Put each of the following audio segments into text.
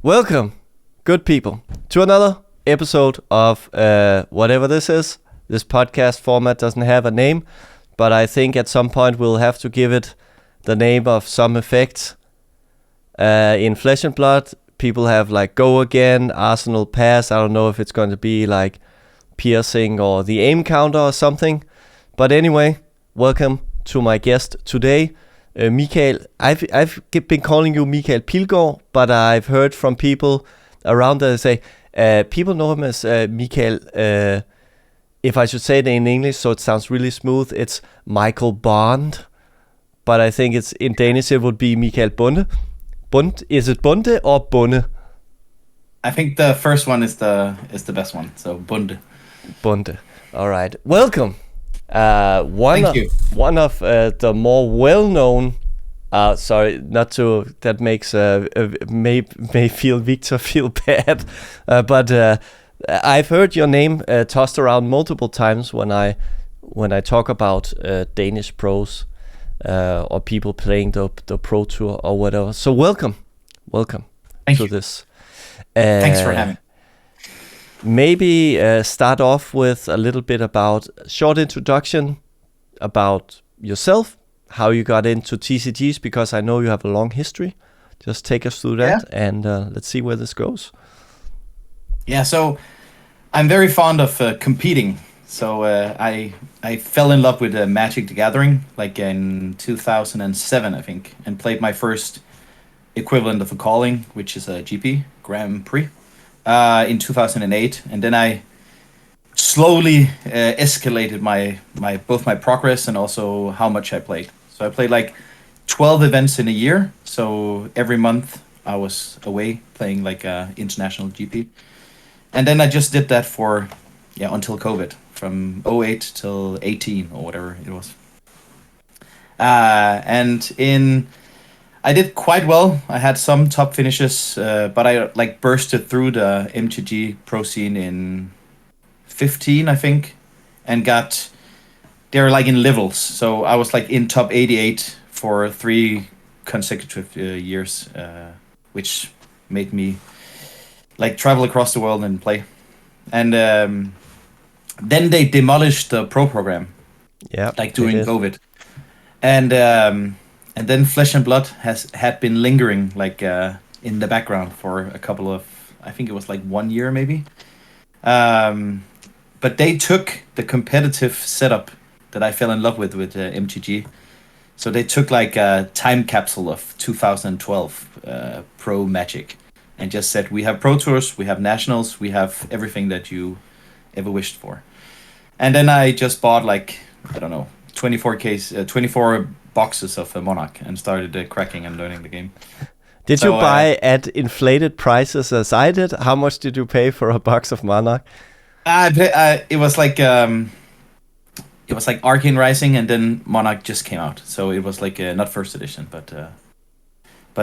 Welcome, good people, to another episode of whatever this is. This podcast format doesn't have a name, but I think at some point we'll have to give it the name of some effect. In Flesh and Blood, people have like Go Again, Arsenal Pass. I don't know if it's going to be like piercing or the aim counter or something. But anyway, welcome to my guest today. Michael, I've been calling you Michael Pilgaard, but I've heard from people around that say people know him as Michael. If I should say it in English, so it sounds really smooth, it's Michael Bonde. But I think it's in Danish it would be Michael Bonde. Bonde, is it Bonde or Bonde? I think the first one is the best one. So Bonde. Bonde. All right. Welcome. Thank you. One of the more well-known. That makes may feel Victor feel bad, but I've heard your name tossed around multiple times when I talk about Danish pros or people playing the pro tour or whatever. So welcome Thank to you. this. Thanks for having me. Maybe start off with a little bit about short introduction about yourself, how you got into TCGs, because I know you have a long history. Just take us through that, and let's see where this goes. Yeah, so I'm very fond of competing. So I fell in love with Magic the Gathering like in 2007, I think, and played my first equivalent of a calling, which is a GP, Grand Prix. In 2008, and then I slowly escalated both my progress and also how much I played. So I played like 12 events in a year. So every month I was away playing like international GP, and then I just did that for until COVID, from 08 till 18 or whatever it was. I did quite well. I had some top finishes, but I like bursted through the MTG pro scene in 15, I think, and they're like in levels. So I was like in top 88 for 3 consecutive years, which made me like travel across the world and play. And then they demolished the pro program, like during COVID, and then Flesh and Blood had been lingering like in the background for a couple of, I think it was like 1 year maybe. But they took the competitive setup that I fell in love with MTG. So they took like a time capsule of 2012 pro Magic and just said, we have pro tours, we have nationals, we have everything that you ever wished for. And then I just bought like, I don't know, 24 boxes of Monarch and started cracking and learning the game. Did you buy at inflated prices as I did? How much did you pay for a box of Monarch? It was like Arcane Rising, and then Monarch just came out, so it was like not first edition, but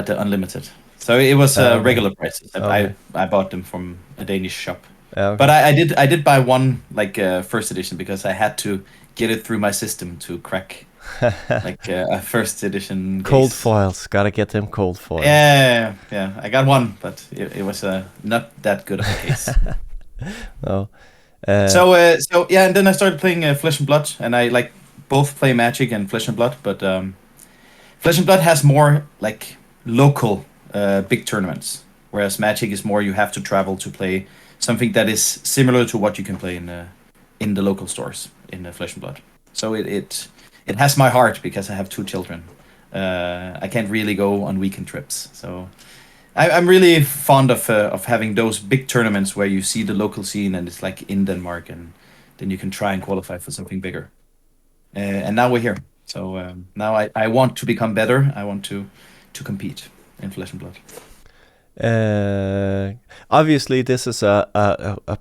unlimited. So it was regular prices. Okay. I bought them from a Danish shop. Okay. But I did buy one like first edition because I had to get it through my system to crack like a first edition cold case. foils, gotta get them cold foils. Yeah. I got one, but it was not that good of a case. No. So and then I started playing Flesh and Blood, and I like both play Magic and Flesh and Blood, but Flesh and Blood has more like local big tournaments, whereas Magic is more you have to travel to play something that is similar to what you can play in the local stores in Flesh and Blood. So it has my heart because I have 2 children. I can't really go on weekend trips, so I'm really fond of having those big tournaments where you see the local scene and it's like in Denmark, and then you can try and qualify for something bigger. And now we're here. So now I want to become better. I want to compete in Flesh and Blood. Obviously, this is a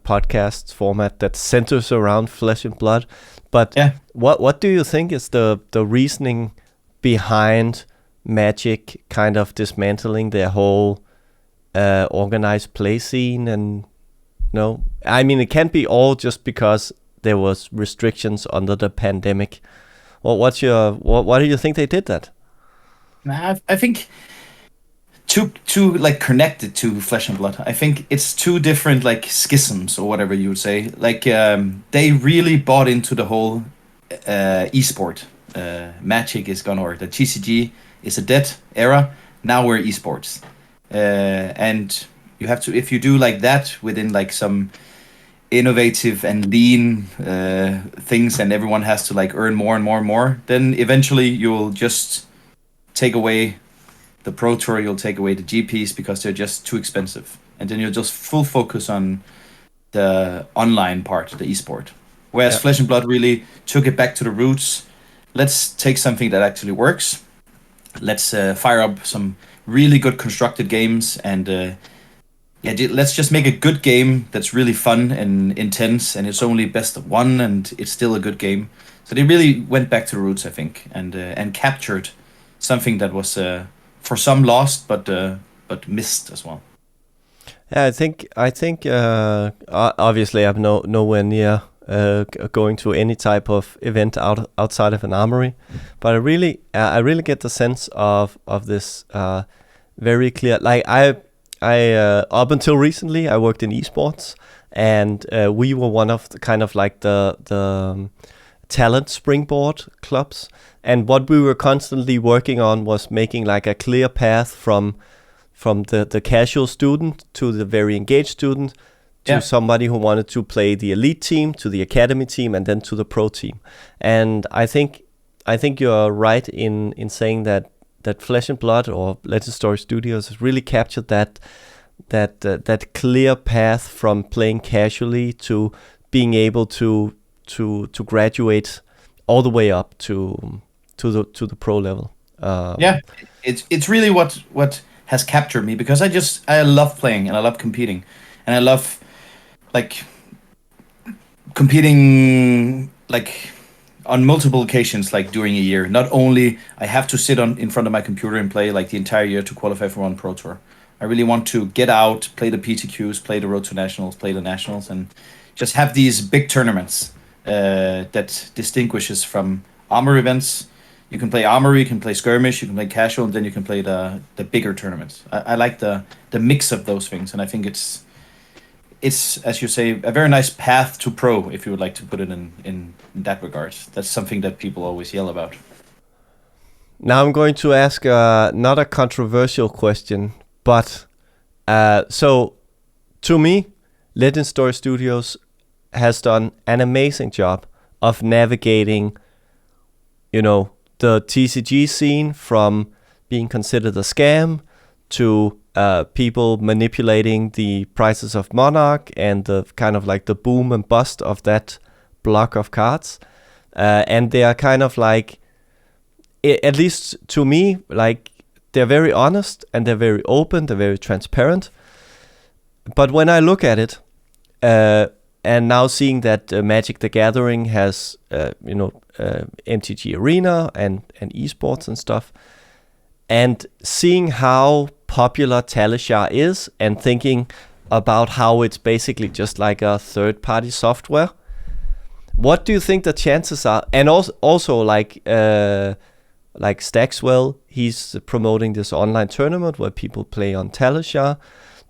podcast format that centers around Flesh and Blood. But what do you think is the reasoning behind Magic kind of dismantling their whole organized play scene? And no, I mean, it can't be all just because there was restrictions under the pandemic. Well, why do you think they did that? I think too like connected to Flesh and Blood. I think it's two different like schisms or whatever you would say. Like they really bought into the whole esport. Magic is gone, or the TCG is a dead era. Now we're esports, and you have to, if you do like that within like some innovative and lean things, and everyone has to like earn more and more and more, then eventually you'll just take away the Pro Tour, you'll take away the GPs because they're just too expensive. And then you'll just full focus on the online part, the esport. Whereas Flesh and Blood really took it back to the roots. Let's take something that actually works. Let's fire up some really good constructed games, and let's just make a good game that's really fun and intense, and it's only best of one, and it's still a good game. So they really went back to the roots, I think, and captured something that was for some lost, but missed as well. Yeah, I think obviously I'm nowhere near going to any type of event outside of an armory, but I really get the sense of this very clear. Like I up until recently I worked in esports, and we were one of the kind of like the talent springboard clubs, and what we were constantly working on was making like a clear path from the casual student to the very engaged student to somebody who wanted to play the elite team, to the academy team, and then to the pro team. And I think you're right in saying that Flesh and Blood or Legend Story Studios has really captured that clear path from playing casually to being able to graduate all the way up to the pro level. It's really what has captured me, because I love playing and I love competing, and I love like competing like on multiple occasions, like during a year. Not only I have to sit in front of my computer and play like the entire year to qualify for one Pro Tour. I really want to get out, play the PTQs, play the Road to Nationals, play the Nationals, and just have these big tournaments that distinguishes from armor events. You can play armory, you can play skirmish, you can play casual, and then you can play the bigger tournaments. I like the mix of those things, and I think it's, as you say, a very nice path to pro, if you would like to put it in that regard. That's something that people always yell about. Now I'm going to ask not a controversial question, but so to me, Legend Story Studios has done an amazing job of navigating, the TCG scene from being considered a scam to people manipulating the prices of Monarch and the kind of like the boom and bust of that block of cards. And they are kind of like, at least to me, like they're very honest and they're very open, they're very transparent. But when I look at it, and now seeing that Magic the Gathering has, MTG Arena and esports and stuff, and seeing how popular Talishar is, and thinking about how it's basically just like a third-party software, what do you think the chances are? And also like Stackswell, he's promoting this online tournament where people play on Talishar.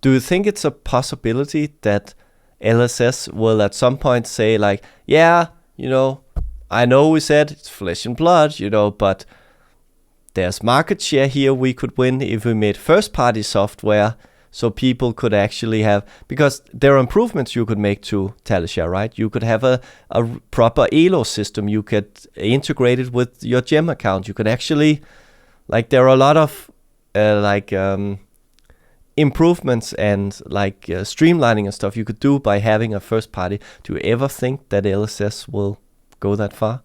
Do you think it's a possibility that LSS will at some point say like, I know we said it's Flesh and Blood, but there's market share here we could win if we made first-party software, so people could actually have, because there are improvements you could make to Talishar, right? You could have a proper ELO system. You could integrate it with your gem account. You could actually, like, there are a lot of improvements and streamlining and stuff you could do by having a first party. Do you ever think that LSS will go that far?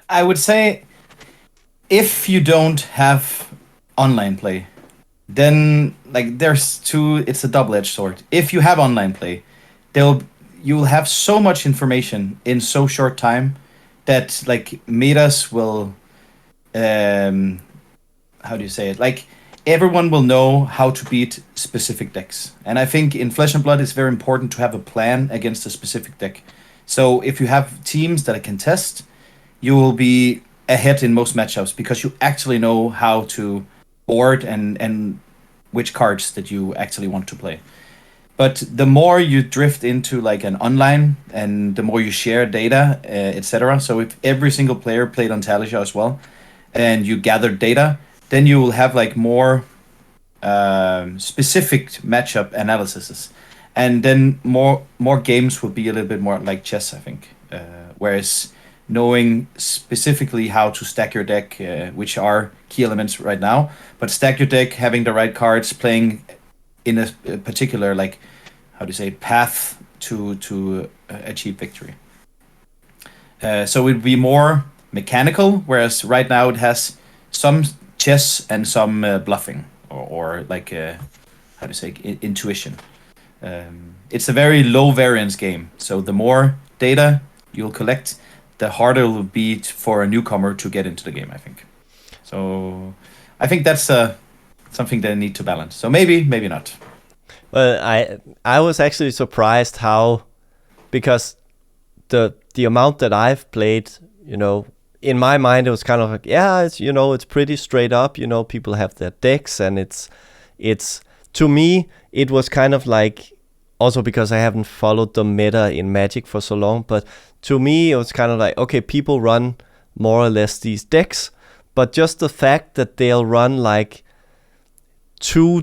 I would say if you don't have online play, then it's a double-edged sword. If you have online play, you'll have so much information in so short time that like metas will how do you say it? Like everyone will know how to beat specific decks. And I think in Flesh and Blood it's very important to have a plan against a specific deck. So if you have teams that can test, you will be ahead in most matchups because you actually know how to board and which cards that you actually want to play. But the more you drift into like an online, and the more you share data, etc. So if every single player played on Talisha as well, and you gathered data, then you will have like more specific matchup analyses, and then more games will be a little bit more like chess, I think. Whereas knowing specifically how to stack your deck, which are key elements right now, but stack your deck, having the right cards, playing in a particular like how do you say path to achieve victory. So it'd be more mechanical, whereas right now it has some chess and some bluffing or like how do you say intuition. It's a very low variance game, so the more data you'll collect, the harder it will be for a newcomer to get into the game, I think. So I think that's something they need to balance. So maybe not. Well, I was actually surprised how, because the amount that I've played, in my mind it was kind of like, yeah, it's it's pretty straight up. People have their decks, and it's to me it was kind of like, also because I haven't followed the meta in Magic for so long, but to me it was kind of like, okay, people run more or less these decks, but just the fact that they'll run like 2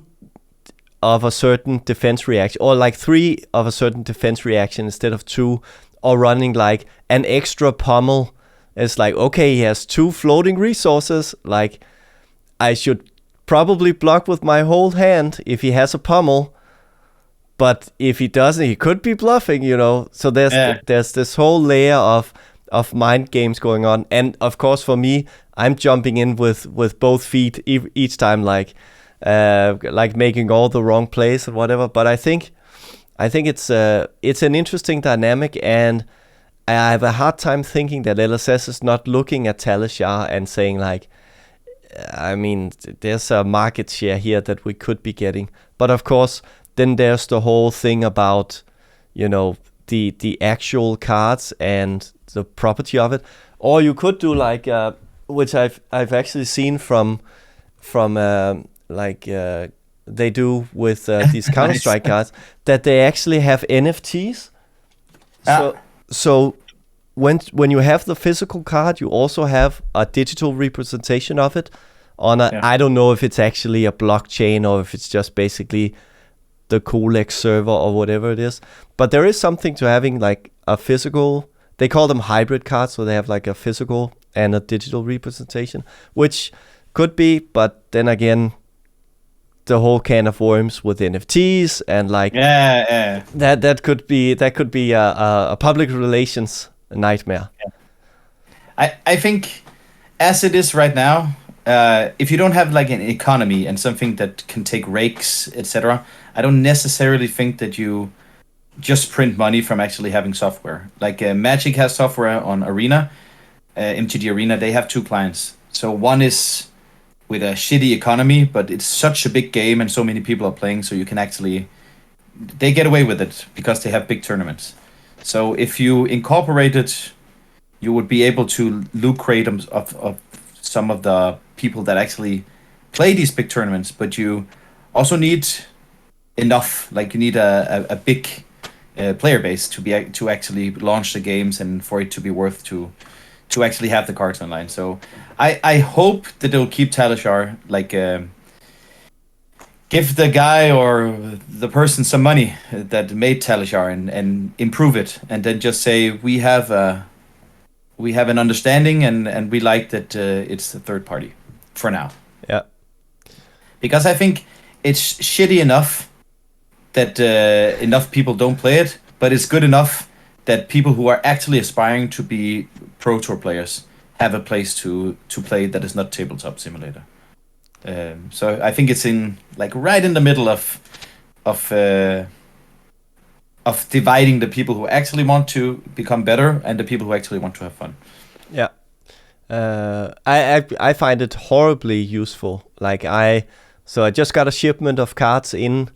of a certain defense reaction, or like 3 of a certain defense reaction instead of 2, or running like an extra pommel. It's like, okay, he has 2 floating resources, like I should probably block with my whole hand if he has a pommel, but if he doesn't, he could be bluffing, so there's this whole layer of mind games going on. And of course for me, I'm jumping in with both feet each time, like making all the wrong plays and whatever. But I think it's an interesting dynamic, and I have a hard time thinking that LSS is not looking at Talisha and saying like, I mean, there's a market share here that we could be getting. But of course, then there's the whole thing about, the actual cards and the property of it. Or you could do like, which I've actually seen from they do with these Counter-Strike cards, that they actually have NFTs. So when you have the physical card, you also have a digital representation of it on a, I don't know if it's actually a blockchain or if it's just basically the Colex server or whatever it is. But there is something to having like a physical, they call them hybrid cards, so they have like a physical and a digital representation, which could be, but then again, the whole can of worms with NFTs and like that could be a public relations nightmare. I think as it is right now, if you don't have like an economy and something that can take rakes, etc., I don't necessarily think that you just print money from actually having software. Like Magic has software on Arena, MTG Arena. They have 2 clients. So one is with a shitty economy, but it's such a big game and so many people are playing, so you can actually, they get away with it because they have big tournaments. So if you incorporate it, you would be able to lucrate of some of the people that actually play these big tournaments, but you also need enough, like you need a big player base to actually launch the games and for it to be worth to actually have the cards online. So I hope that they'll keep Talishar, like give the guy or the person some money that made Talishar and improve it, and then just say we have an understanding and we like that it's the third party for now. Yeah. Because I think it's shitty enough that enough people don't play it, but it's good enough that people who are actually aspiring to be Pro Tour players have a place to play that is not Tabletop Simulator. So I think it's in like right in the middle of dividing the people who actually want to become better and the people who actually want to have fun. Yeah. I find it horribly useful. Like I just got a shipment of cards in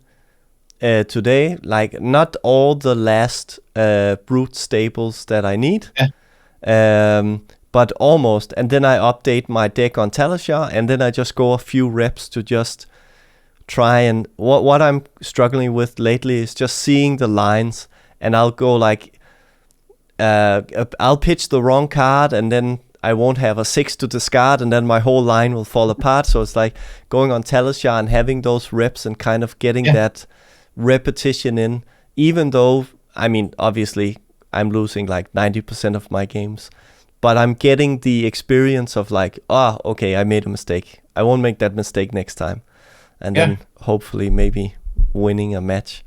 today. Like not all the last brute staples that I need. Yeah. but almost. And then I update my deck on Talishar, and then I just go a few reps to just try. And what I'm struggling with lately is just seeing the lines, and I'll go like, I'll pitch the wrong card, and then I won't have a 6 to discard, and then my whole line will fall apart. So it's like going on Talishar and having those reps and kind of getting that repetition in, even though, I mean, obviously I'm losing like 90% of my games, but I'm getting the experience of like, okay, I made a mistake. I won't make that mistake next time. And then hopefully maybe winning a match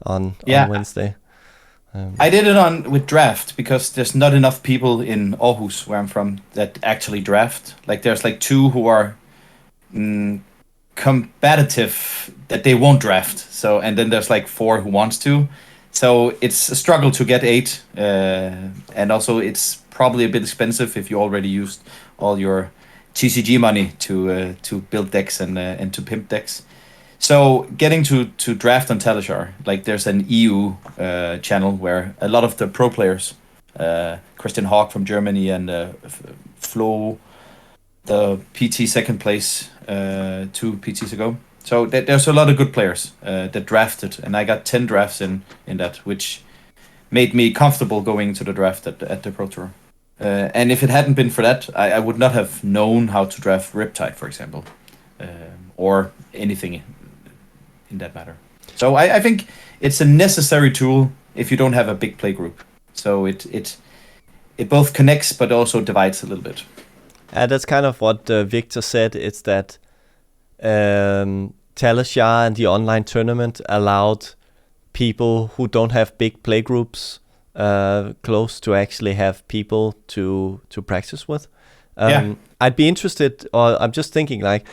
on Wednesday. I did it with draft because there's not enough people in Aarhus, where I'm from, that actually draft. Like there's like 2 who are combative that they won't draft. So, and then there's like 4 who wants to. So it's a struggle to get 8, and also it's probably a bit expensive if you already used all your TCG money to build decks and to pimp decks. So getting to draft on Talishar, like there's an EU channel where a lot of the pro players, Christian Hawk from Germany and Flo, the PT second place 2 PTs ago. So there's a lot of good players that drafted, and I got 10 drafts in that, which made me comfortable going to the draft at the Pro Tour. And if it hadn't been for that, I would not have known how to draft Riptide, for example, or anything in that matter. So I think it's a necessary tool if you don't have a big play group. So it both connects but also divides a little bit. That's kind of what Victor said. It's that Talishar and the online tournament allowed people who don't have big play groups close to actually have people to practice with. I'd be interested, or I'm just thinking, like,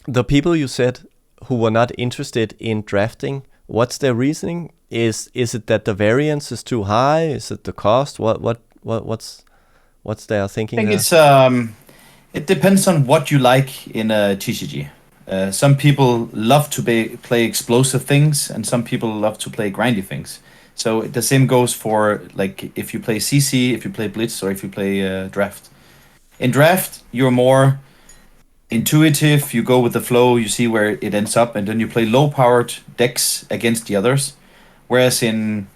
the people you said who were not interested in drafting, what's their reasoning? Is it that the variance is too high? Is it the cost? What's their thinking? I think it depends on what you like in a TCG. Some people love to play explosive things, and some people love to play grindy things. So the same goes for like if you play CC, if you play Blitz, or if you play Draft. In Draft, you're more intuitive. You go with the flow. You see where it ends up, and then you play low-powered decks against the others. Whereas in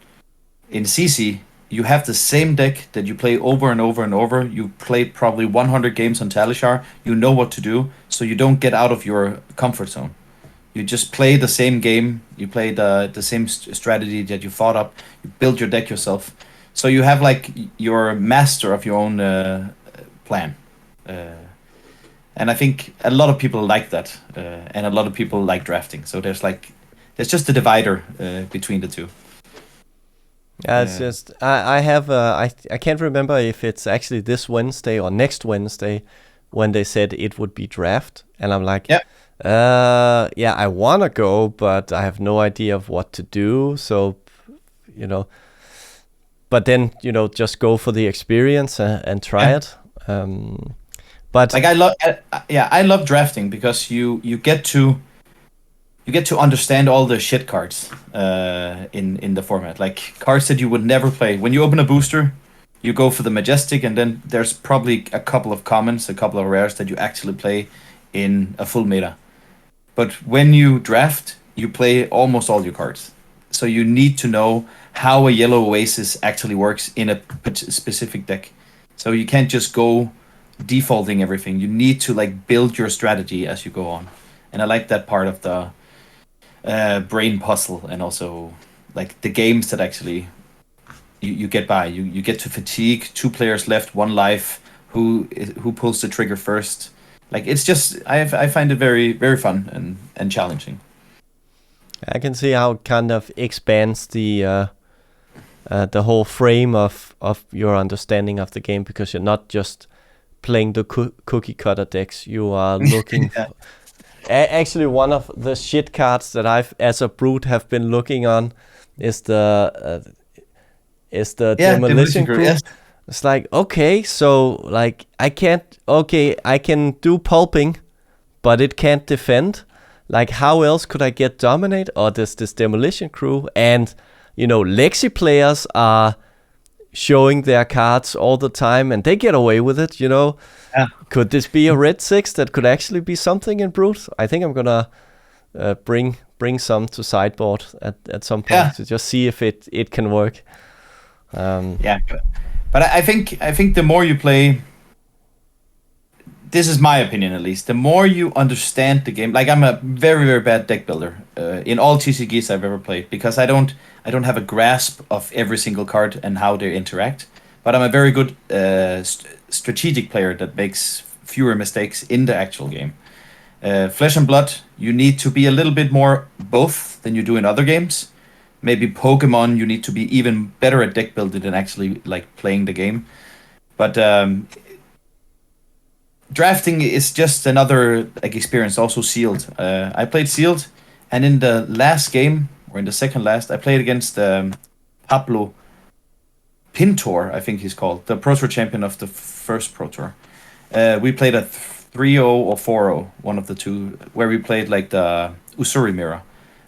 CC, you have the same deck that you play over and over and over. You played probably 100 games on Talishar. You know what to do, so you don't get out of your comfort zone. You just play the same game. You play the same strategy that you thought up. You build your deck yourself. So you have like you're master of your own plan. And I think a lot of people like that, and a lot of people like drafting. So there's just a divider between the two. Yeah, it's just I can't remember if it's actually this Wednesday or next Wednesday when they said it would be draft, and I'm like, I want to go, but I have no idea of what to do. So, but then just go for the experience and try it. But like I love drafting because you get to understand all the shit cards in the format, like cards that you would never play. When you open a booster, you go for the Majestic, and then there's probably a couple of commons, a couple of rares that you actually play in a full meta. But when you draft, you play almost all your cards. So you need to know how a yellow Oasis actually works in a specific deck. So you can't just go defaulting everything. You need to like build your strategy as you go on. And I like that part of the brain puzzle, and also like the games that actually you get by. You get to fatigue, 2 players left, 1 life, who pulls the trigger first. Like it's just I find it very, very fun and challenging. I can see how it kind of expands the whole frame of your understanding of the game, because you're not just playing the cookie cutter decks. You are looking actually, one of the shit cards that I've, as a brute, have been looking on is the Demolition Crew. Yes. It's like, okay, so like I can do pulping, but it can't defend. Like, how else could I get dominate? Or this Demolition Crew? And Lexi players are showing their cards all the time, and they get away with it, you know. Yeah. Could this be a red 6 that could actually be something in Brute? I think I'm gonna bring some to sideboard at some point to just see if it can work. But I think the more you play, this is my opinion at least, the more you understand the game. Like, I'm a very, very bad deck builder in all TCGs I've ever played, because I don't have a grasp of every single card and how they interact. But I'm a very good strategic player that makes fewer mistakes in the actual game. Flesh and Blood, you need to be a little bit more both than you do in other games. Maybe Pokemon, you need to be even better at deck building than actually like playing the game. But drafting is just another like experience. Also Sealed. I played Sealed, and in the last game, or in the second last, I played against Pablo Pintor, I think he's called, the Pro Tour champion of the first Pro Tour. We played a 3-0 or 4-0, one of the two, where we played like the Usuri Mirror.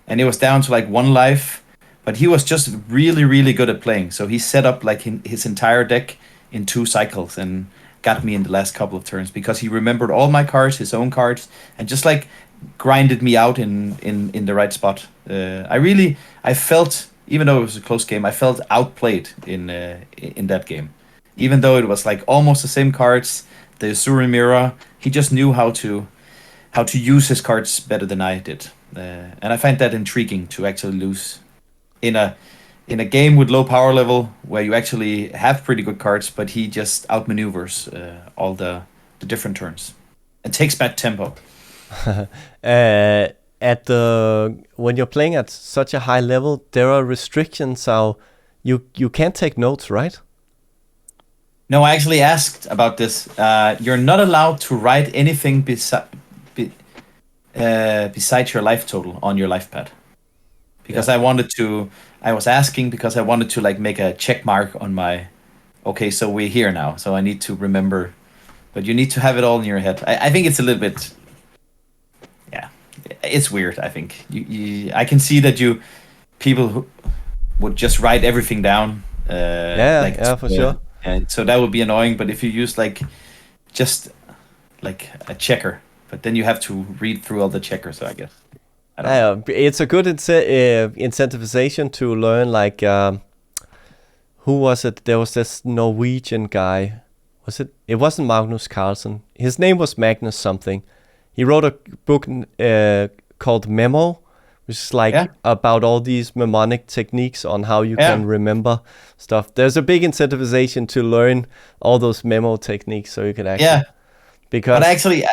And it was down to like 1 life, but he was just really, really good at playing. So he set up like his entire deck in 2 cycles and got me in the last couple of turns, because he remembered all my cards, his own cards, and just like grinded me out in the right spot. I felt, even though it was a close game, I felt outplayed in that game. Even though it was like almost the same cards, the Usuri Mirror, he just knew how to use his cards better than I did. And I find that intriguing, to actually lose in a game with low power level, where you actually have pretty good cards, but he just outmaneuvers all the different turns and takes back tempo. When you're playing at such a high level, there are restrictions how you can't take notes, right? No, I actually asked about this. You're not allowed to write anything besides your life total on your life pad. Because I was asking because I wanted to like make a check mark on my, okay, so we're here now, so I need to remember. But you need to have it all in your head. I think it's a little bit, it's weird. I think I can see that people who would just write everything down. For sure. And so that would be annoying. But if you use like just like a checker, but then you have to read through all the checkers, so I guess. It's a good incentivization to learn, like, who was it? There was this Norwegian guy. Was it? It wasn't Magnus Carlsen. His name was Magnus something. He wrote a book called Memo, which is like about all these mnemonic techniques on how you can remember stuff. There's a big incentivization to learn all those memo techniques, so you can actually. Because. But I actually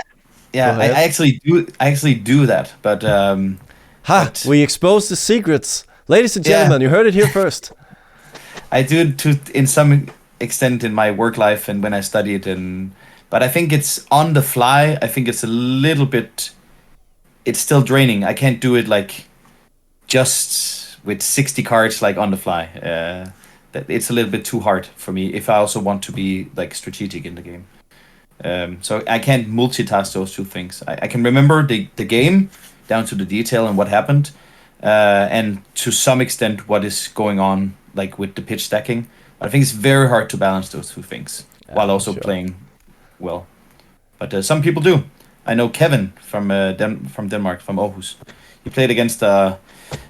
do that, but we expose the secrets, ladies and gentlemen. You heard it here first. I do it to in some extent in my work life and when I study it, but I think it's on the fly. I think it's a little bit. It's still draining. I can't do it like just with 60 cards like on the fly. It's a little bit too hard for me if I also want to be like strategic in the game. So I can't multitask those two things. I can remember the game down to the detail and what happened, and to some extent what is going on, like with the pitch stacking. But I think it's very hard to balance those two things while also playing well. But some people do. I know Kevin from Denmark, from Aarhus. He played against a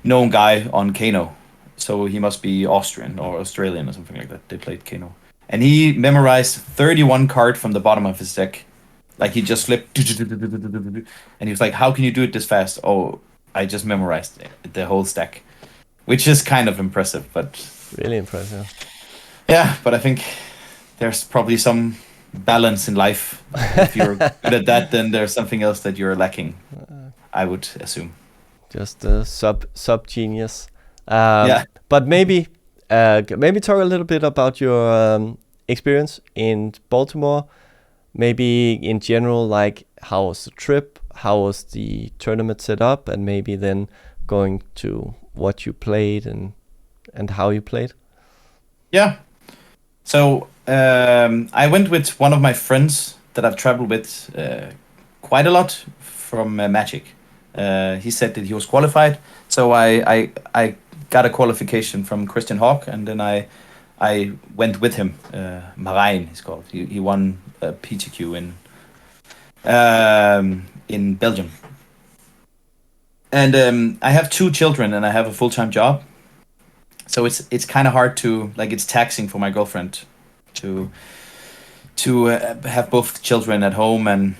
known guy on Kano, so he must be Austrian or Australian or something like that. They played Kano. And he memorized 31 cards from the bottom of his deck. Like, he just flipped. And he was like, how can you do it this fast? Oh, I just memorized the whole stack. Which is kind of impressive, but... Really impressive. Yeah, but I think there's probably some balance in life. If you're good at that, then there's something else that you're lacking, I would assume. Just a sub-genius. But maybe talk a little bit about your experience in Baltimore. Maybe in general, like, how was the trip? How was the tournament set up? And maybe then going to what you played and how you played. Yeah. So I went with one of my friends that I've traveled with quite a lot from Magic. He said that he was qualified. So I got a qualification from Christian Hawk, and then I I went with him. Marijn, he's called. He won a PTQ in Belgium. And I have 2 children, and I have a full-time job. So it's kind of hard to, like, it's taxing for my girlfriend to have both children at home and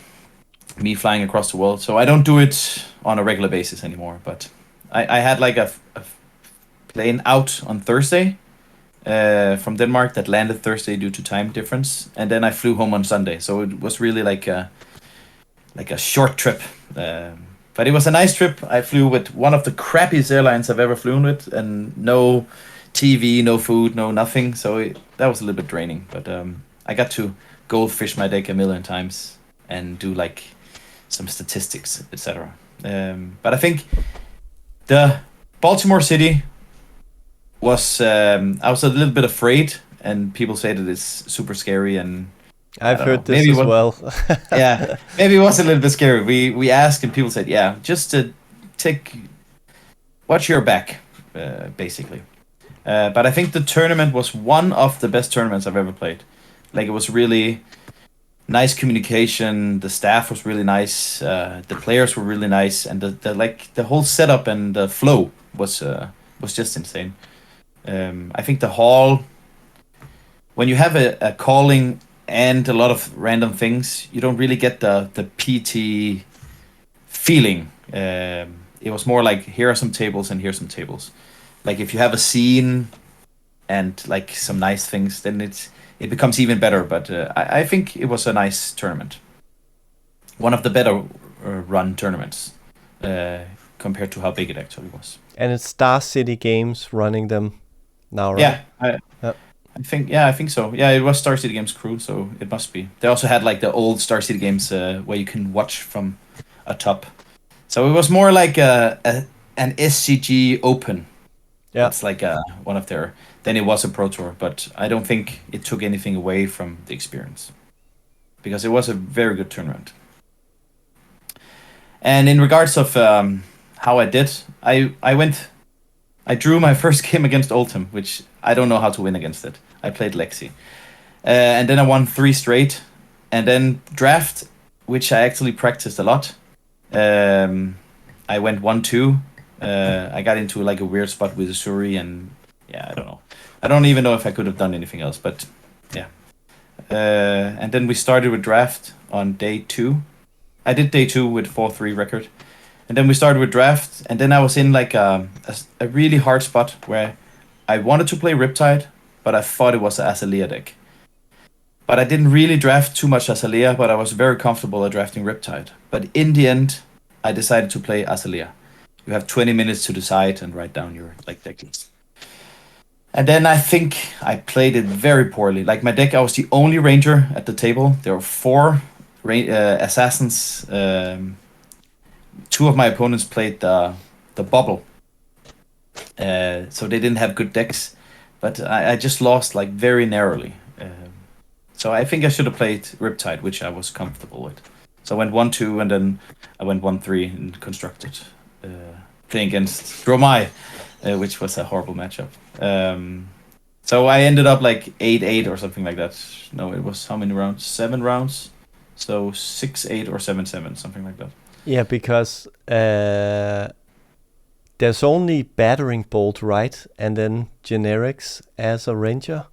me flying across the world. So I don't do it on a regular basis anymore. But I had like a plane out on Thursday from Denmark that landed Thursday due to time difference, and then I flew home on Sunday. So it was really like a short trip. But it was a nice trip. I flew with one of the crappiest airlines I've ever flown with, and no TV, no food, no nothing. So that was a little bit draining. But I got to goldfish my deck a million times and do like some statistics, etc. But I think the Baltimore City was I was a little bit afraid, and people say that it's super scary, and I've heard this as well. Yeah, maybe it was a little bit scary. We asked, and people said, yeah, just to watch your back, basically. But I think the tournament was one of the best tournaments I've ever played. Like, it was really nice communication. The staff was really nice. The players were really nice, and the whole setup and the flow was just insane. I think the hall, when you have a calling and a lot of random things, you don't really get the PT feeling. It was more like, here are some tables and here's some tables. Like, if you have a scene and like some nice things, then it becomes even better. But I think it was a nice tournament. One of the better run tournaments compared to how big it actually was. And it's Star City Games running them now, right? Yeah, I think so. Yeah, it was Star City Games crew, so it must be. They also had like the old Star City Games where you can watch from atop. So it was more like an SCG Open. Yeah, it's like one of their. Then it was a Pro Tour, but I don't think it took anything away from the experience, because it was a very good tournament. And in regards of how I did, I drew my first game against Oldham, which I don't know how to win against it. I played Lexi. And then I won 3 straight. And then draft, which I actually practiced a lot. I went 1-2. I got into like a weird spot with Suri, and yeah, I don't know. I don't even know if I could have done anything else, but yeah. And then we started with draft on day 2. I did day 2 with 4-3 record. And then we started with draft, and then I was in like a really hard spot where I wanted to play Riptide, but I thought it was an Azalea deck. But I didn't really draft too much Azalea, but I was very comfortable at drafting Riptide. But in the end, I decided to play Azalea. You have 20 minutes to decide and write down your like deck list. And then I think I played it very poorly. Like, my deck, I was the only ranger at the table. There were 4 assassins. 2 of my opponents played the bubble, so they didn't have good decks. But I just lost like very narrowly. So I think I should have played Riptide, which I was comfortable with. So I went 1-2, and then I went 1-3 and constructed, playing against Dromai, which was a horrible matchup. So I ended up like 8-8 or something like that. No, it was how many rounds? 7 rounds. So 6-8 or 7-7, something like that. Yeah, because there's only Battering Bolt, right? And then generics as a ranger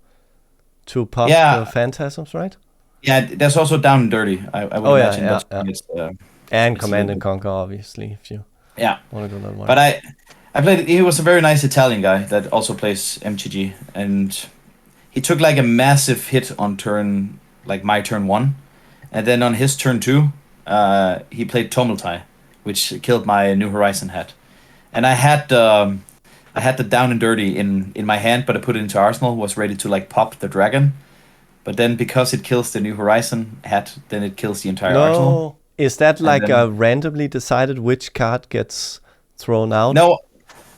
to pop the phantasms, right? Yeah, there's also Down and Dirty. I would imagine that's and Command and Conquer, obviously, if you want to go that one. But I played. He was a very nice Italian guy that also plays MTG, and he took like a massive hit on turn, like my turn 1, and then on his turn 2, he played Tumultai, which killed my New Horizon hat. And I had the Down and Dirty in my hand, but I put it into Arsenal, was ready to like pop the dragon. But then because it kills the New Horizon hat, then it kills the entire Arsenal. Is that like randomly decided which card gets thrown out? No,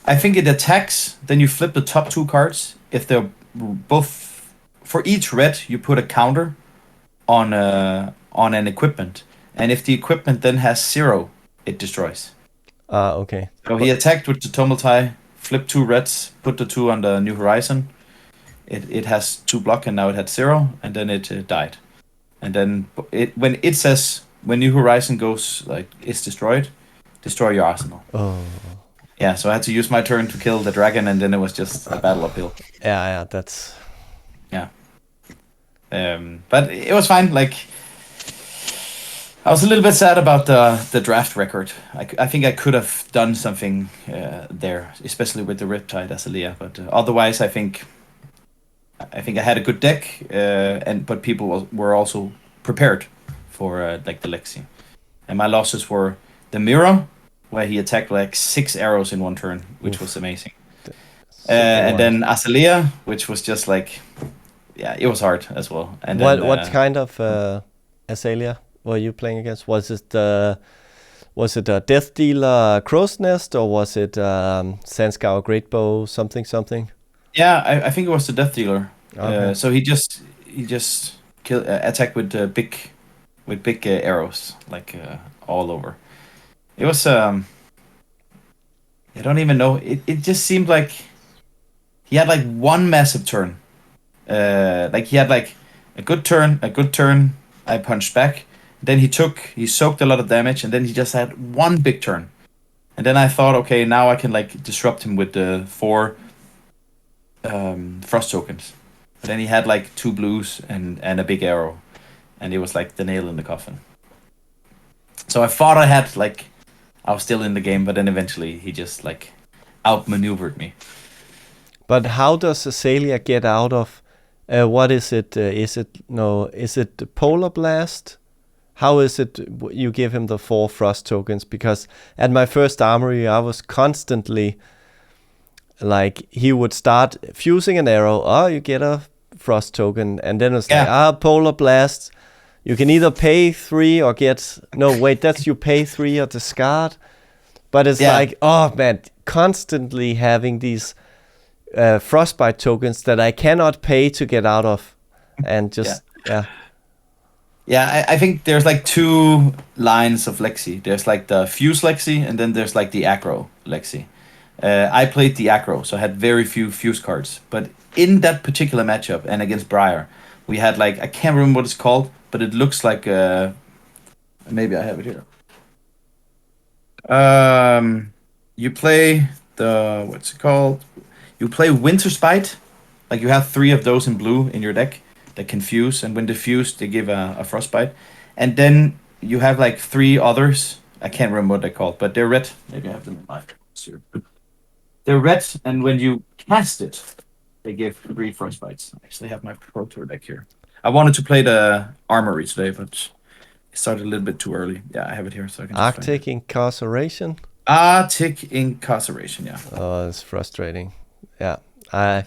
I think it attacks, then you flip the top 2 cards. If they're both, for each red, you put a counter on an equipment. And if the equipment then has 0, it destroys. Okay. So he attacked with the Tumultai, flipped 2 reds, put the 2 on the New Horizon. it has 2 block, and now it had 0, and then it died. And then when it says when New Horizon goes like it's destroyed, destroy your arsenal. Oh. Yeah, so I had to use my turn to kill the dragon, and then it was just a battle uphill. Yeah, that's... Yeah. But it was fine. Like, I was a little bit sad about the draft record. I think I could have done something there, especially with the Riptide Azalea. But otherwise, I think I had a good deck, but people were also prepared for like the Lexi. And my losses were the Mirror, where he attacked like 6 arrows in one turn, which was amazing. And then Azalea, which was just like, yeah, it was hard as well. And what kind of Azalea were you playing against? Was it a Death Dealer Crow's Nest, or was it Sandscour Great Bow something? Yeah, I think it was the Death Dealer. Okay. So he just attacked with big arrows, like all over. It was I don't even know. It just seemed like he had like one massive turn. Like he had like a good turn. I punched back. Then he soaked a lot of damage, and then he just had one big turn. And then I thought, okay, now I can like disrupt him with the 4 frost tokens. But then he had like 2 blues and a big arrow, and it was like the nail in the coffin. So I thought I was still in the game, but then eventually he just like outmaneuvered me. But how does Azalea get out of? What is it? Is it Polar Blast? How is it you give him the 4 frost tokens? Because at my first armory, I was constantly like, he would start fusing an arrow. Oh, you get a frost token, and then it's like, Polar Blast. You can either pay 3 or get... No, wait, that's you pay 3 or discard. But it's like, oh man, constantly having these frostbite tokens that I cannot pay to get out of. And just, Yeah, I think there's like 2 lines of Lexi. There's like the Fuse Lexi, and then there's like the Aggro Lexi. I played the Aggro, so I had very few Fuse cards. But in that particular matchup, and against Briar, we had like, I can't remember what it's called, but it looks like maybe I have it here. You play what's it called? You play Winter Spite. Like you have 3 of those in blue in your deck that can fuse, and when they fuse, they give a frostbite. And then you have like 3 others. I can't remember what they're called, but they're red. Maybe I have them in my here. They're red, and when you cast it, they give 3 frostbites. I actually have my Pro Tour deck here. I wanted to play the Armory today, but it started a little bit too early. Yeah, I have it here, so I can just Arctic Incarceration? Arctic Incarceration, yeah. Oh, it's frustrating. Yeah, I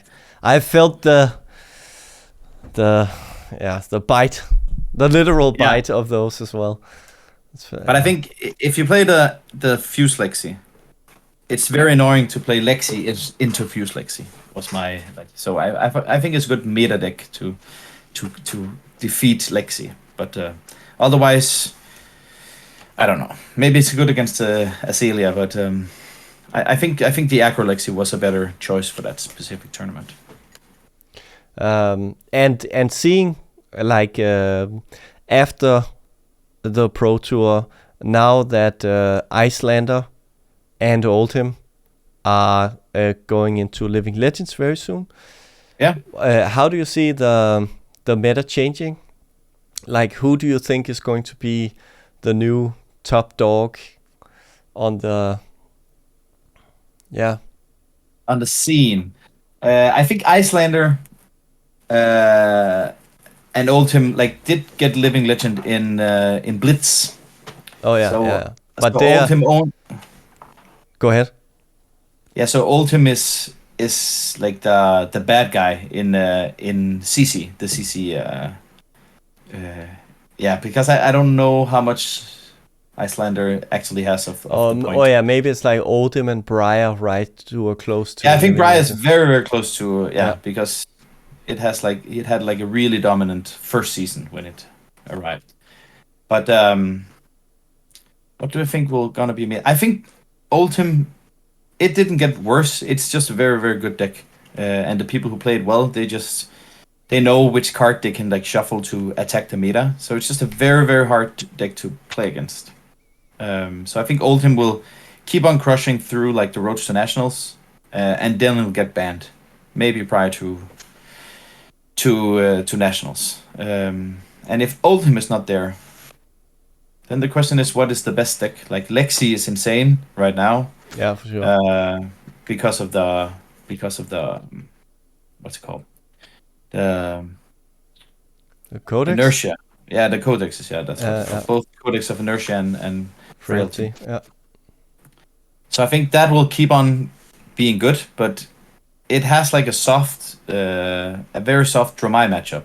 felt the bite, the literal bite of those as well. But I think if you play the Fuse Lexi, it's very annoying to play Lexi into Fuse Lexi. Was my so I think it's a good meta deck to defeat Lexi, but otherwise, I don't know. Maybe it's good against Azalea, but I think the Aggro Lexi was a better choice for that specific tournament. And seeing like after the Pro Tour, now that Icelander and Oldhim are going into Living Legends very soon. Yeah. How do you see the meta changing? Like, who do you think is going to be the new top dog on the scene? I think Icelander and Oldhim like did get Living Legend in Blitz. Oh yeah. But so Oldhim Go ahead. Yeah, so Oldhim is like the bad guy in CC, the CC. Because I don't know how much Icelander actually has of the point. Oh yeah, maybe it's like Oldhim and Briar, right? Who are close to. Yeah, I think Briar is very, very close to because it had like a really dominant first season when it arrived. But what do I think will gonna be made? I think Oldhim, it didn't get worse. It's just a very, very good deck. and the people who play it well, they know which card they can like shuffle to attack the meta. So it's just a very, very hard deck to play against. So I think Oldhim will keep on crushing through like the roads to nationals, and then it'll get banned, maybe prior to nationals. And if Oldhim is not there, then the question is, what is the best deck? Like Lexi is insane right now. Yeah, for sure. Because of the what's it called? The Codex? inertia. Yeah, the codexes. Yeah, that's both codex of inertia and frailty. Yeah. So I think that will keep on being good, but it has like a very soft Dromai matchup.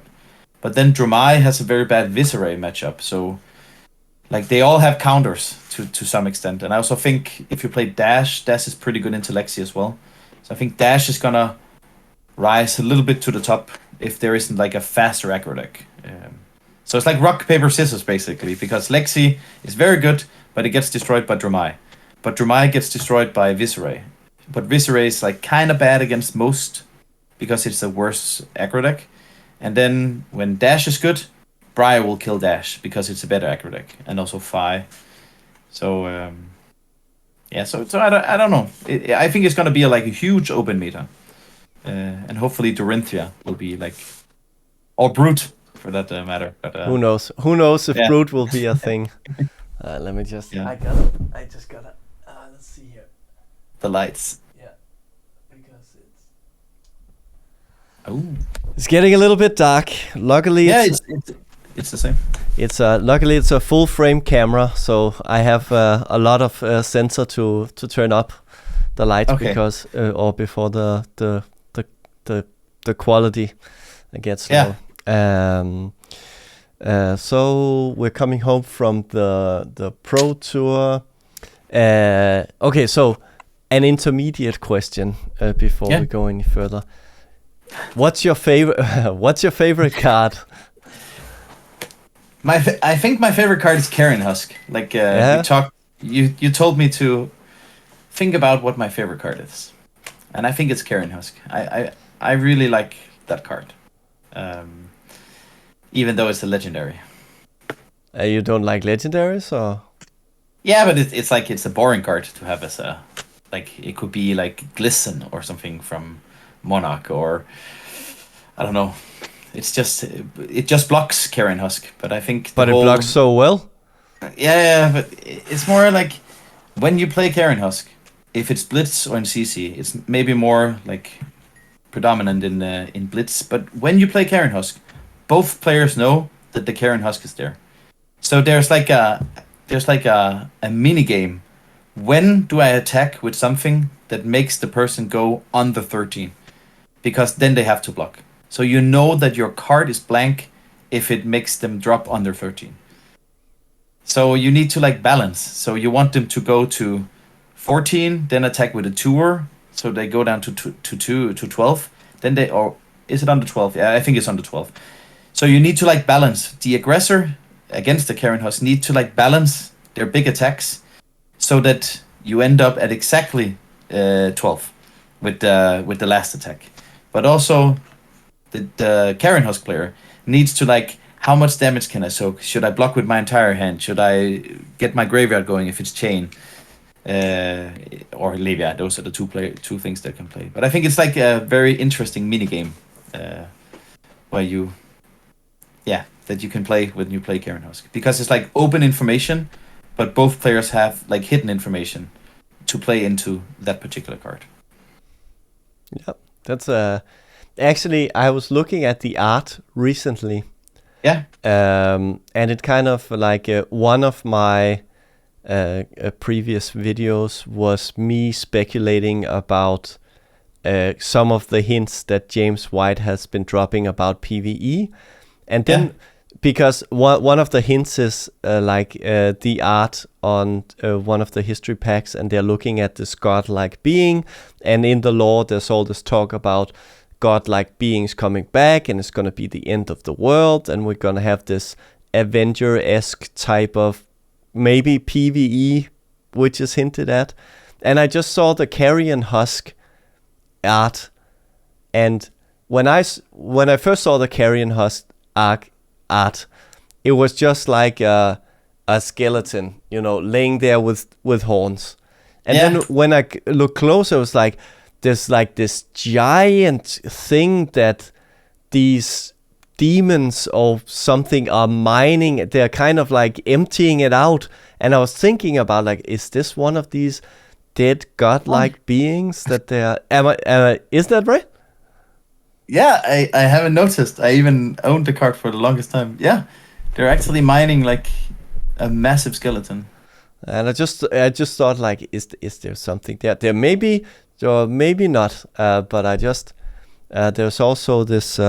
But then Dromai has a very bad Viserai matchup. So like they all have counters to some extent. And I also think if you play Dash is pretty good into Lexi as well. So I think Dash is gonna rise a little bit to the top if there isn't like a faster aggro deck. So it's like rock, paper, scissors basically, because Lexi is very good, but it gets destroyed by Dromai. But Dromai gets destroyed by Viserai. But Viserai is like kind of bad against most because it's the worst aggro deck. And then when Dash is good, Briar will kill Dash because it's a better aggro deck, and also Fi. So so I don't know. I think it's gonna be a huge open meta, and hopefully Dorinthia will be like, or Brute for that matter. But who knows? Who knows if Brute will be a thing? Let me just. Yeah. I just gotta. Let's see here. The lights. Yeah, because it's. Oh. It's getting a little bit dark. Luckily, it's the same. It's luckily it's a full frame camera, so I have a lot of sensor to turn up the light because or before the quality gets low. So we're coming home from the Pro Tour. Okay, so an intermediate question before we go any further. What's your favorite card? I think my favorite card is Karen Husk. Like you told me to think about what my favorite card is, and I think it's Karen Husk. I really like that card, even though it's a legendary. You don't like legendaries, or? Yeah, but it's a boring card to have as a, like, it could be like Glisten or something from Monarch, or I don't know. It just blocks Karen Husk, but I think. But it blocks so well. Yeah, but it's more like when you play Karen Husk, if it's Blitz or in CC, it's maybe more like predominant in Blitz. But when you play Karen Husk, both players know that the Karen Husk is there. So there's like a mini game. When do I attack with something that makes the person go under 13? Because then they have to block. So you know that your card is blank if it makes them drop under 13. So you need to like balance. So you want them to go to 14, then attack with a tour. So they go down to 12. Then or is it under 12? Yeah, I think it's under 12. So you need to like balance. The aggressor against the Karen Husk need to like balance their big attacks so that you end up at exactly 12 with the last attack. But also the Karen Husk player needs to like, how much damage can I soak? Should I block with my entire hand? Should I get my graveyard going if it's Chain or Levia? Those are the two things that can play. But I think it's like a very interesting mini game where that you can play when you play Karen Husk, because it's like open information, but both players have like hidden information to play into that particular card. Yeah, that's actually, I was looking at the art recently. Yeah. And it kind of like one of my previous videos was me speculating about some of the hints that James White has been dropping about PvE. And then, because one of the hints is the art on one of the history packs, and they're looking at this godlike being. And in the lore, there's all this talk about godlike beings coming back, and it's going to be the end of the world, and we're going to have this Avenger-esque type of maybe PvE, which is hinted at. And I just saw the Carrion Husk art, And when I first saw the Carrion Husk art, it was just like a skeleton, laying there with horns. And then when I look closer, it was like there's like this giant thing that these demons or something are mining. They're kind of like emptying it out. And I was thinking about like, is this one of these dead godlike beings that they're? Is that right? Yeah, I haven't noticed. I even owned the card for the longest time. Yeah, they're actually mining like a massive skeleton. And I just thought like, is there something there? There may be, or maybe not. But I just there's also this.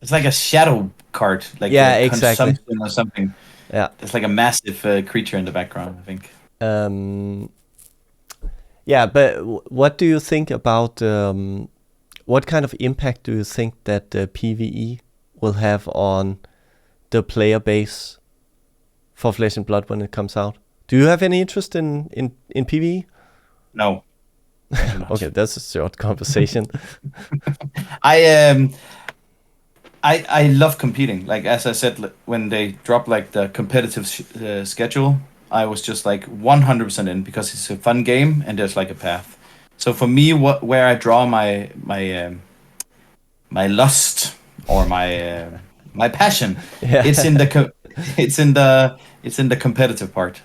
It's like a shadow card, like exactly, consumption or something. Yeah, it's like a massive creature in the background, I think. Yeah, but what do you think about? What kind of impact do you think that PvE will have on the player base for Flesh and Blood when it comes out? Do you have any interest in PvE? No. Okay, that's a short conversation. I love competing. Like, as I said, when they dropped like the competitive schedule, I was just like 100% in, because it's a fun game and there's like a path. So for me, where I draw my lust or my passion, it's in the competitive part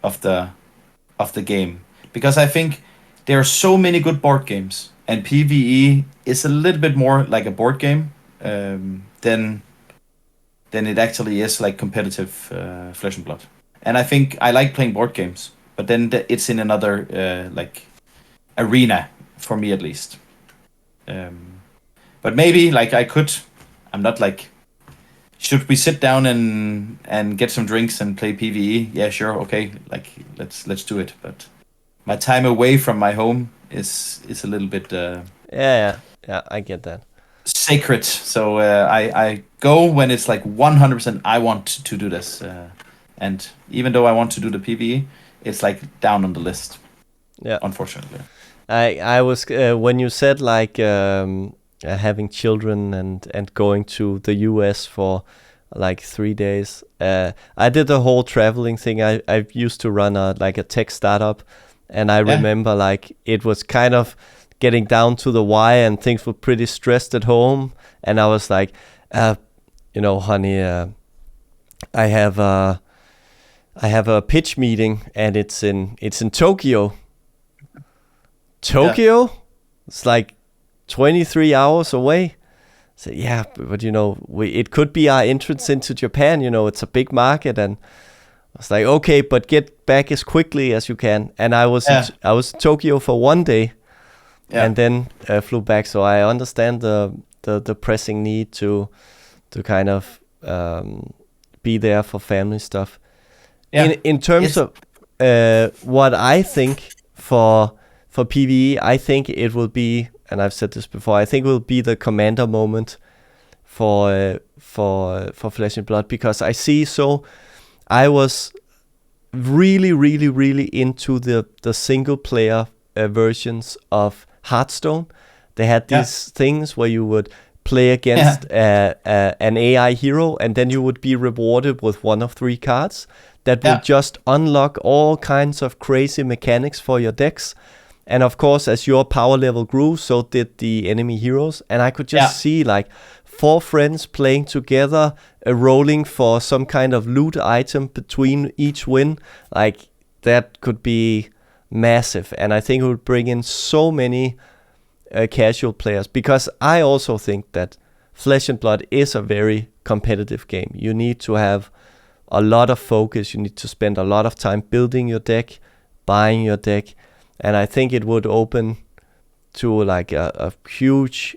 of the game, because I think there are so many good board games, and PvE is a little bit more like a board game than it actually is like competitive Flesh and Blood. And I think I like playing board games, but then it's in another like arena for me, at least. But maybe like I'm not like, should we sit down and get some drinks and play PvE? Yeah, sure, okay, like let's do it. But my time away from my home is a little bit yeah, I get that. Sacred. So I go when it's like 100% I want to do this, and even though I want to do the PvE, it's like down on the list. Yeah, unfortunately. I was when you said like having children and going to the US for like 3 days. I did the whole traveling thing. I used to run a tech startup, and I remember like it was kind of getting down to the wire, and things were pretty stressed at home. And I was like, honey, I have a pitch meeting, and it's in Tokyo. Tokyo? It's like 23 hours away. So yeah, but it could be our entrance into Japan. It's a big market, and I was like, okay, but get back as quickly as you can. And I was in Tokyo for 1 day, and then flew back. So I understand the pressing need to kind of be there for family stuff. Yeah. In terms of what I think for PvE, I think it will be, and I've said this before, I think it will be the commander moment for Flesh and Blood, because I was really, really, really into the single player versions of Hearthstone. They had these things where you would play against an AI hero, and then you would be rewarded with one of 3 cards that would just unlock all kinds of crazy mechanics for your decks. And of course, as your power level grew, so did the enemy heroes. And I could just see like 4 friends playing together, rolling for some kind of loot item between each win. Like, that could be massive. And I think it would bring in so many casual players, because I also think that Flesh and Blood is a very competitive game. You need to have a lot of focus. You need to spend a lot of time building your deck, buying your deck. And I think it would open to like a huge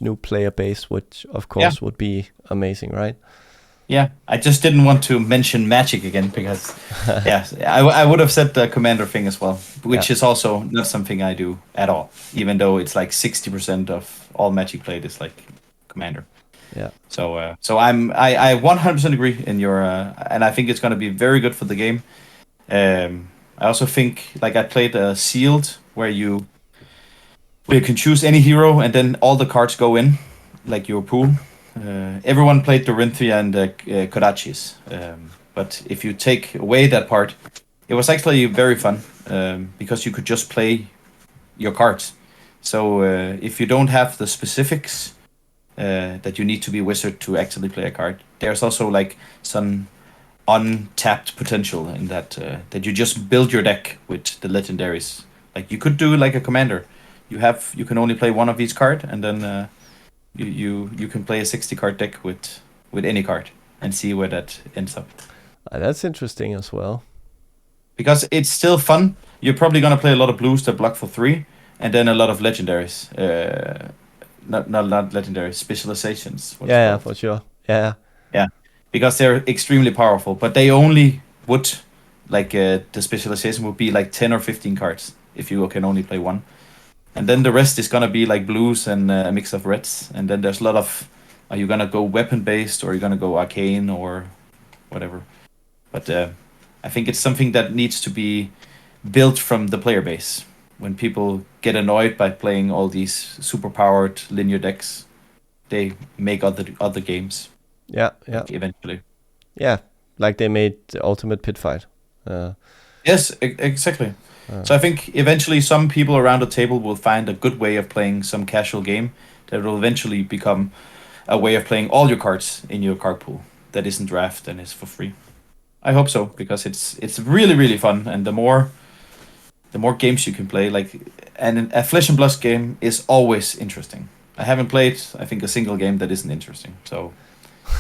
new player base, which of course would be amazing, right? Yeah, I just didn't want to mention Magic again, because I would have said the commander thing as well, which is also not something I do at all, even though it's like 60% of all Magic played is like commander. Yeah. So I 100% agree in your and I think it's going to be very good for the game. I also think, like, I played Sealed, where You can choose any hero, and then all the cards go in, like your pool. Everyone played Dorinthia and Kodachis. But if you take away that part, it was actually very fun because you could just play your cards. So if you don't have the specifics that you need to be wizard to actually play a card, there's also like some untapped potential in that that you just build your deck with the legendaries. Like you could do like a commander. You can only play one of each card, and then you can play a 60 card deck with any card and see where that ends up. That's interesting as well. Because it's still fun. You're probably gonna play a lot of blues that block for 3, and then a lot of legendaries. Not legendary specializations. Yeah, for sure. Yeah. Yeah, because they're extremely powerful, but they only would like the specialization would be like 10 or 15 cards if you can only play one, and then the rest is gonna be like blues and a mix of reds, and then there's a lot of are you gonna go weapon based or are you gonna go arcane or whatever. But I think it's something that needs to be built from the player base. When people get annoyed by playing all these super-powered linear decks, they make other games. Yeah. Eventually. Yeah, like they made the Ultimate Pit Fight. Yes, exactly. So I think eventually some people around the table will find a good way of playing some casual game that will eventually become a way of playing all your cards in your card pool that isn't draft and is for free. I hope so, because it's really, really fun, and the more games you can play, and a Flesh and Blood game is always interesting. I haven't played, I think, a single game that isn't interesting. So,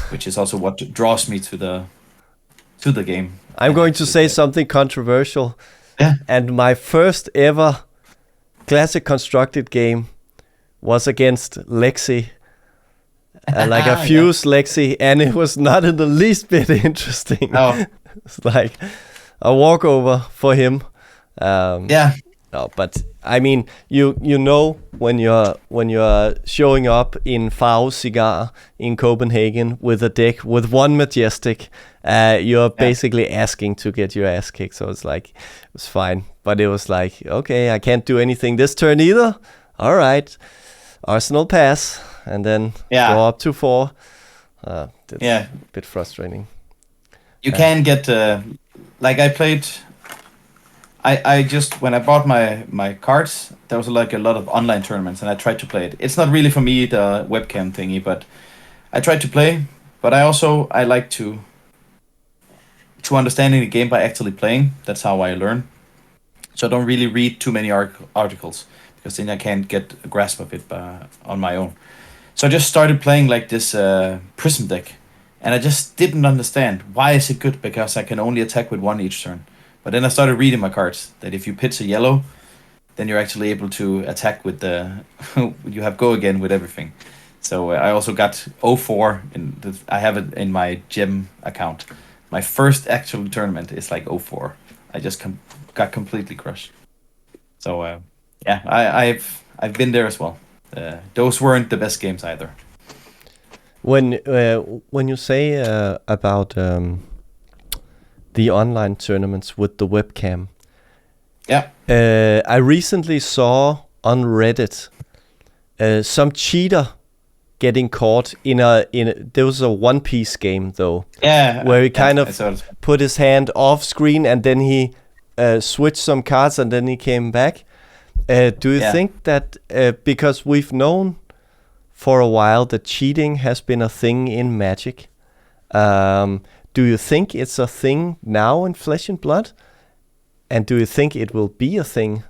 which is also what draws me to the game. I'm going to say something controversial. Yeah. And my first ever classic constructed game was against Lexi. Like a Fuse Lexi, and it was not in the least bit interesting. Oh. It's like a walkover for him. Yeah. No, but I mean, you know when you're showing up in fabtcg in Copenhagen with a deck with one Majestic, you're basically asking to get your ass kicked. So it's like it was fine, but it was like, okay, I can't do anything this turn either. All right, Arsenal pass, and then go up to 4. It's a bit frustrating. You can get like I played. I just when I bought my cards, there was like a lot of online tournaments, and I tried to play it. It's not really for me, the webcam thingy, but I tried to play. But I like to understanding the game by actually playing. That's how I learn. So I don't really read too many articles, because then I can't get a grasp of it on my own. So I just started playing like this Prism deck, and I just didn't understand why is it good, because I can only attack with 1 each turn. But then I started reading my cards, that if you pitch a yellow, then you're actually able to attack with the... you have go again with everything. So I also got 04, I have it in my gem account. My first actual tournament is like 04. I just got completely crushed. So I've been there as well. Those weren't the best games either. When you say about the online tournaments with the webcam, I recently saw on Reddit some cheater getting caught in there was a One Piece game though, where he kind of put his hand off screen and then he switched some cards and then he came back. Do you think that because we've known for a while that cheating has been a thing in Magic, do you think it's a thing now in Flesh and Blood? And do you think it will be a thing?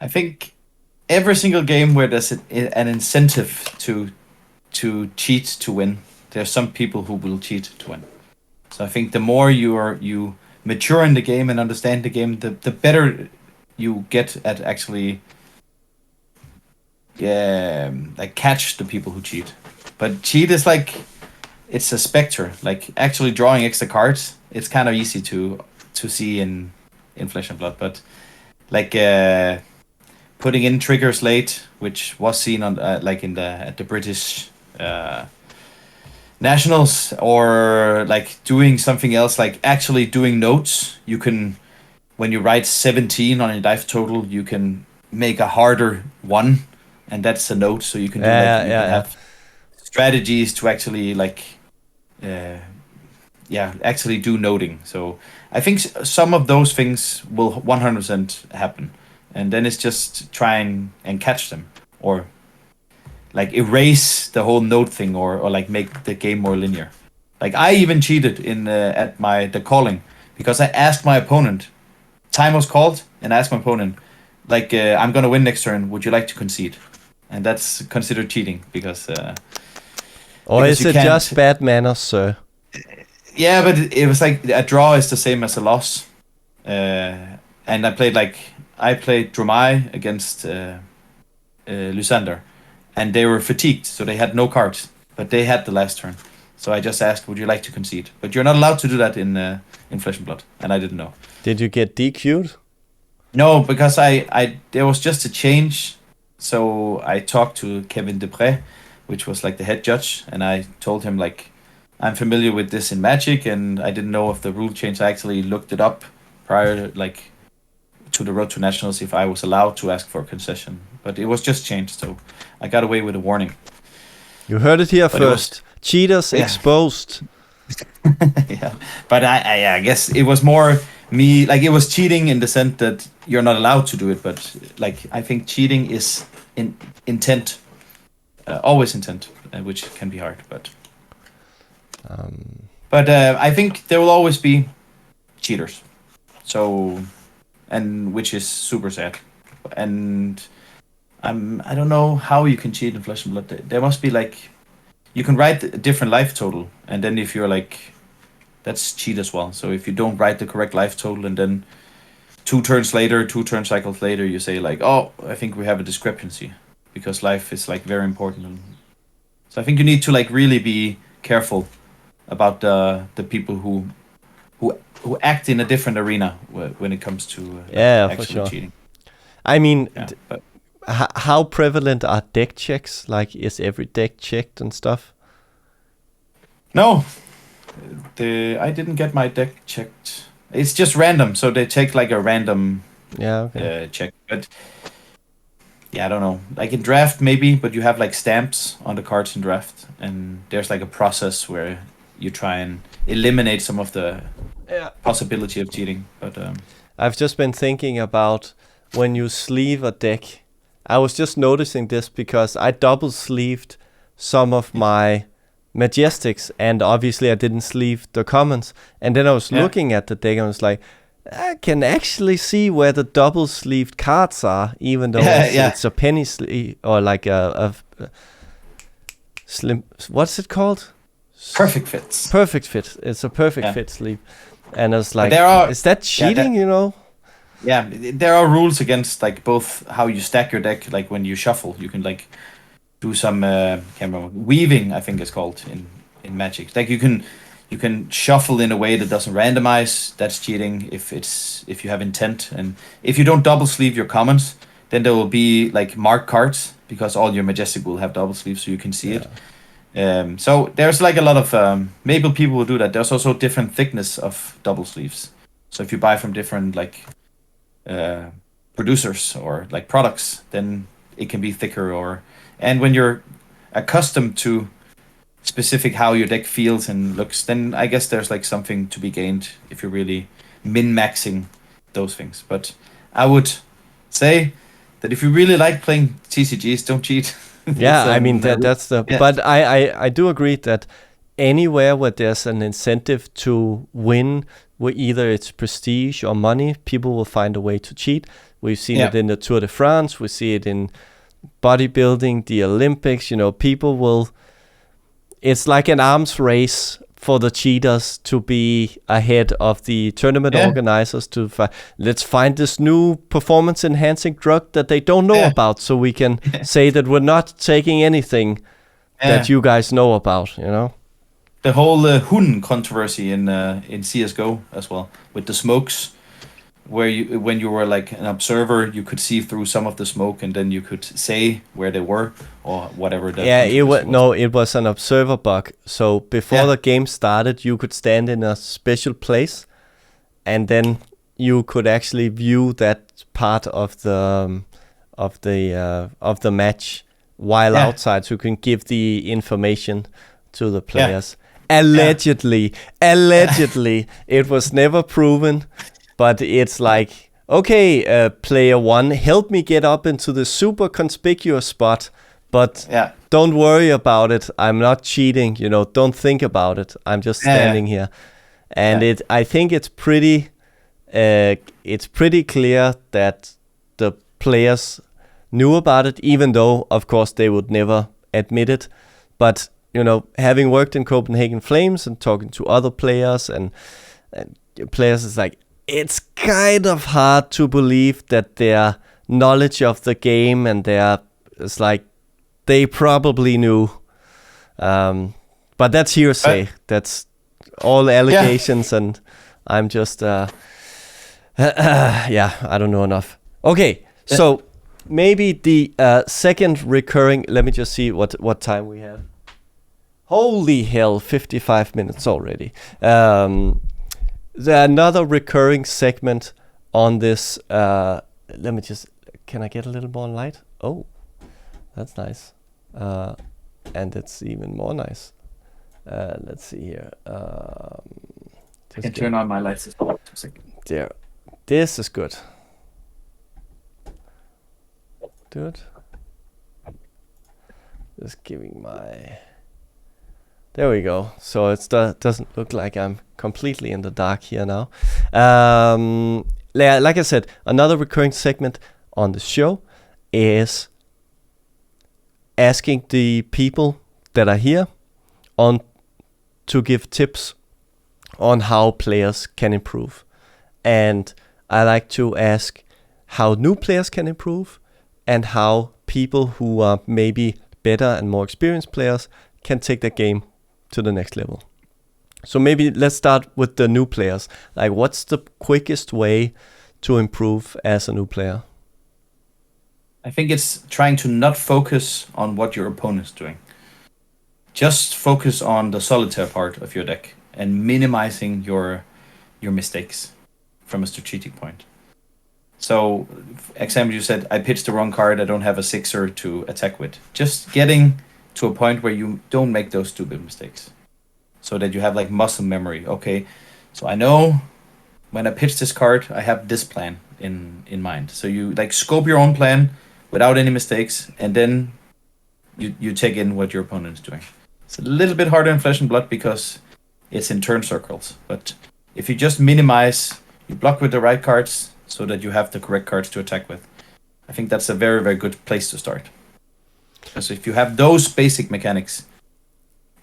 I think every single game where there's an incentive to cheat to win, there's some people who will cheat to win. So I think the more you mature in the game and understand the game, the better you get at actually like catch the people who cheat. But cheat is like, it's a spectre. Like actually drawing extra cards, it's kind of easy to see in Flesh and Blood. But like putting in triggers late, which was seen on like at the British Nationals, or like doing something else, like actually doing notes. You can, when you write 17 on your dive total, you can make a harder one, and that's a note. So you can do have strategies to actually actually do noting. So I think some of those things will 100% happen, and then it's just trying and catch them, or like erase the whole note thing, or like make the game more linear. Like I even cheated in at the calling, because I asked my opponent. Time was called, and I asked my opponent, like, I'm gonna win next turn. Would you like to concede? And that's considered cheating because. Or is it just bad manners, sir? Yeah, but it was like a draw is the same as a loss, and I played Dromai against Lysander, and they were fatigued, so they had no cards, but they had the last turn. So I just asked, "Would you like to concede?" But you're not allowed to do that in Flesh and Blood, and I didn't know. Did you get DQ'd? No, because I there was just a change, so I talked to Kevin Depré, which was like the head judge, and I told him like, I'm familiar with this in Magic, and I didn't know of the rule change. I actually looked it up prior, like, to the Road to Nationals, if I was allowed to ask for a concession. But it was just changed, so I got away with a warning. You heard it here first. Cheaters exposed. Yeah, but I guess it was more me, like, it was cheating in the sense that you're not allowed to do it, but like I think cheating is intent, always intent, which can be hard, but. But I think there will always be cheaters, so, and which is super sad, and I don't know how you can cheat in Flesh and Blood. There must be like, you can write a different life total, and then if you're like, that's cheat as well. So if you don't write the correct life total, and then 2 turn cycles later, you say like, oh, I think we have a discrepancy, because life is like very important. So I think you need to like really be careful about the people who act in a different arena when it comes to actually for sure. cheating. I mean, how prevalent are deck checks? Like, is every deck checked and stuff? No, I didn't get my deck checked. It's just random, so they take like a random check. But yeah, I don't know. Like in draft maybe, but you have like stamps on the cards in draft, and there's like a process where you try and eliminate some of the possibility of cheating. But I've just been thinking about when you sleeve a deck. I was just noticing this because I double sleeved some of my Majestics, and obviously I didn't sleeve the commons. And then I was looking at the deck and I was like, I can actually see where the double sleeved cards are, even though it's a penny sleeve, or like a slim. What's it called? Perfect fits. Perfect fit. It's a perfect fit sleeve. And I was like, is that cheating, Yeah, there are rules against like both how you stack your deck, like when you shuffle, you can like do some can't remember, weaving, I think it's called in Magic. Like you can shuffle in a way that doesn't randomize. That's cheating if you have intent. And if you don't double sleeve your commons, then there will be like marked cards, because all your Majestic will have double sleeves, so you can see it. So there's like a lot of maybe people will do that. There's also different thickness of double sleeves. So if you buy from different like producers or like products, then it can be thicker. And when you're accustomed to specific how your deck feels and looks, then I guess there's like something to be gained if you're really min-maxing those things. But I would say that if you really like playing TCGs, don't cheat. Yeah, I mean that's the. Yeah. But I do agree that anywhere where there's an incentive to win, where either it's prestige or money, people will find a way to cheat. We've seen it in the Tour de France. We see it in bodybuilding, the Olympics. People will. It's like an arms race for the cheaters to be ahead of the tournament organizers to let's find this new performance enhancing drug that they don't know about, so we can say that we're not taking anything that you guys know about, The whole Hun controversy in CSGO as well, with the smokes, where when you were like an observer, you could see through some of the smoke, and then you could say where they were or whatever. It was an observer bug. So before the game started, you could stand in a special place, and then you could actually view that part of of the match while outside, so you can give the information to the players. Allegedly, it was never proven, but it's like, okay, player 1, help me get up into the super conspicuous spot, but don't worry about it. I'm not cheating, don't think about it. I'm just standing here. And I think it's pretty clear that the players knew about it, even though, of course, they would never admit it. But having worked in Copenhagen Flames and talking to other players and players, is like, it's kind of hard to believe that their knowledge of the game and it's like they probably knew. But that's hearsay. That's all allegations, and I'm just I don't know enough. Okay, so maybe the second recurring. Let me just see what time we have. Holy hell, 55 minutes already. Another recurring segment on this. Let me just. Can I get a little more light? Oh, that's nice. And it's even more nice. Let's see here. I can turn on my lights as well. There. This is good. Dude. Just giving my... There we go. So it doesn't look like I'm completely in the dark here now. Like I said, another recurring segment on the show is asking the people that are here to give tips on how players can improve. And I like to ask how new players can improve and how people who are maybe better and more experienced players can take their game to the next level. So maybe let's start with the new players. Like, what's the quickest way to improve as a new player? I think it's trying to not focus on what your opponent's doing. Just focus on the solitaire part of your deck and minimizing your mistakes from a strategic point. So, example, you said, I pitched the wrong card, I don't have a 6-er to attack with. Just getting to a point where you don't make those stupid mistakes. So that you have like muscle memory. Okay, so I know when I pitch this card, I have this plan in mind. So you like scope your own plan without any mistakes, and then you take in what your opponent is doing. It's a little bit harder in Flesh and Blood because it's in turn circles. But if you just minimize, you block with the right cards so that you have the correct cards to attack with. I think that's a very, very good place to start. Because if you have those basic mechanics,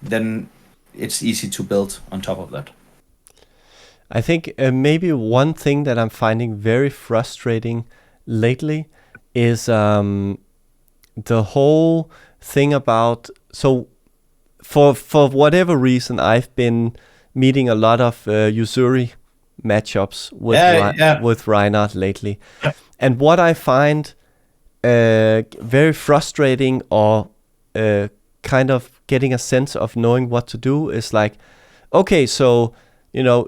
then it's easy to build on top of that. I think maybe one thing that I'm finding very frustrating lately is the whole thing about... So for whatever reason, I've been meeting a lot of Usuri matchups with Reinhardt lately. Yeah. And what I find very frustrating or kind of getting a sense of knowing what to do is like, okay, so,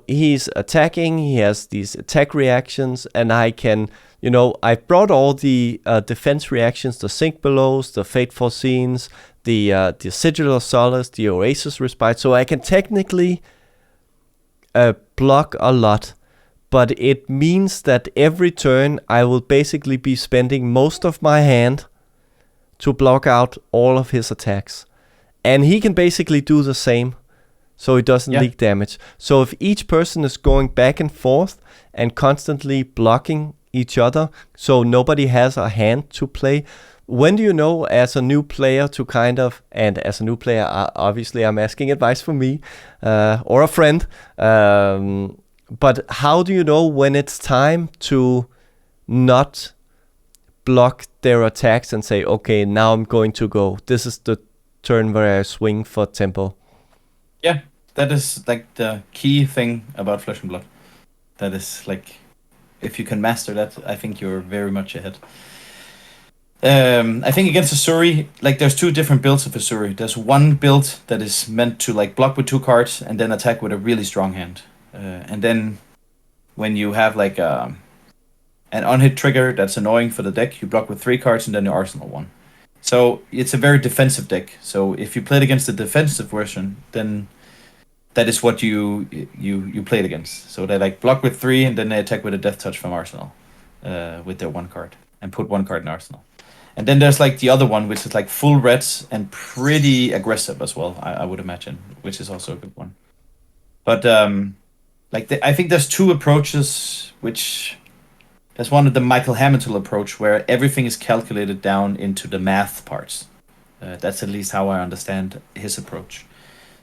he's attacking, he has these attack reactions, and I can, I brought all the defense reactions, the Sink Belows, the Fate Foreseens, the Sigil of Solace, the Oasis Respite, so I can technically block a lot, but it means that every turn I will basically be spending most of my hand to block out all of his attacks. And he can basically do the same, so it doesn't leak damage. So if each person is going back and forth and constantly blocking each other, so nobody has a hand to play, when do you know as a new player to kind of, and as a new player, obviously I'm asking advice from me or a friend, but how do you know when it's time to not block their attacks and say, okay, now I'm going to go. This is the turn where I swing for tempo. Yeah, that is like the key thing about Flesh and Blood. That is like, if you can master that, I think you're very much ahead. I think against Usuri, like there's two different builds of Usuri. There's one build that is meant to like block with 2 cards and then attack with a really strong hand. And then when you have like An unhit trigger, that's annoying for the deck. You block with 3 cards and then your arsenal 1. So it's a very defensive deck. So if you played against the defensive version, then that is what you played against. So they like block with 3 and then they attack with a death touch from arsenal with their 1 card and put 1 card in arsenal. And then there's like the other one, which is like full reds and pretty aggressive as well, I would imagine, which is also a good one. But I think there's 2 approaches, which there's one of the Michael Hamilton approach where everything is calculated down into the math parts. That's at least how I understand his approach.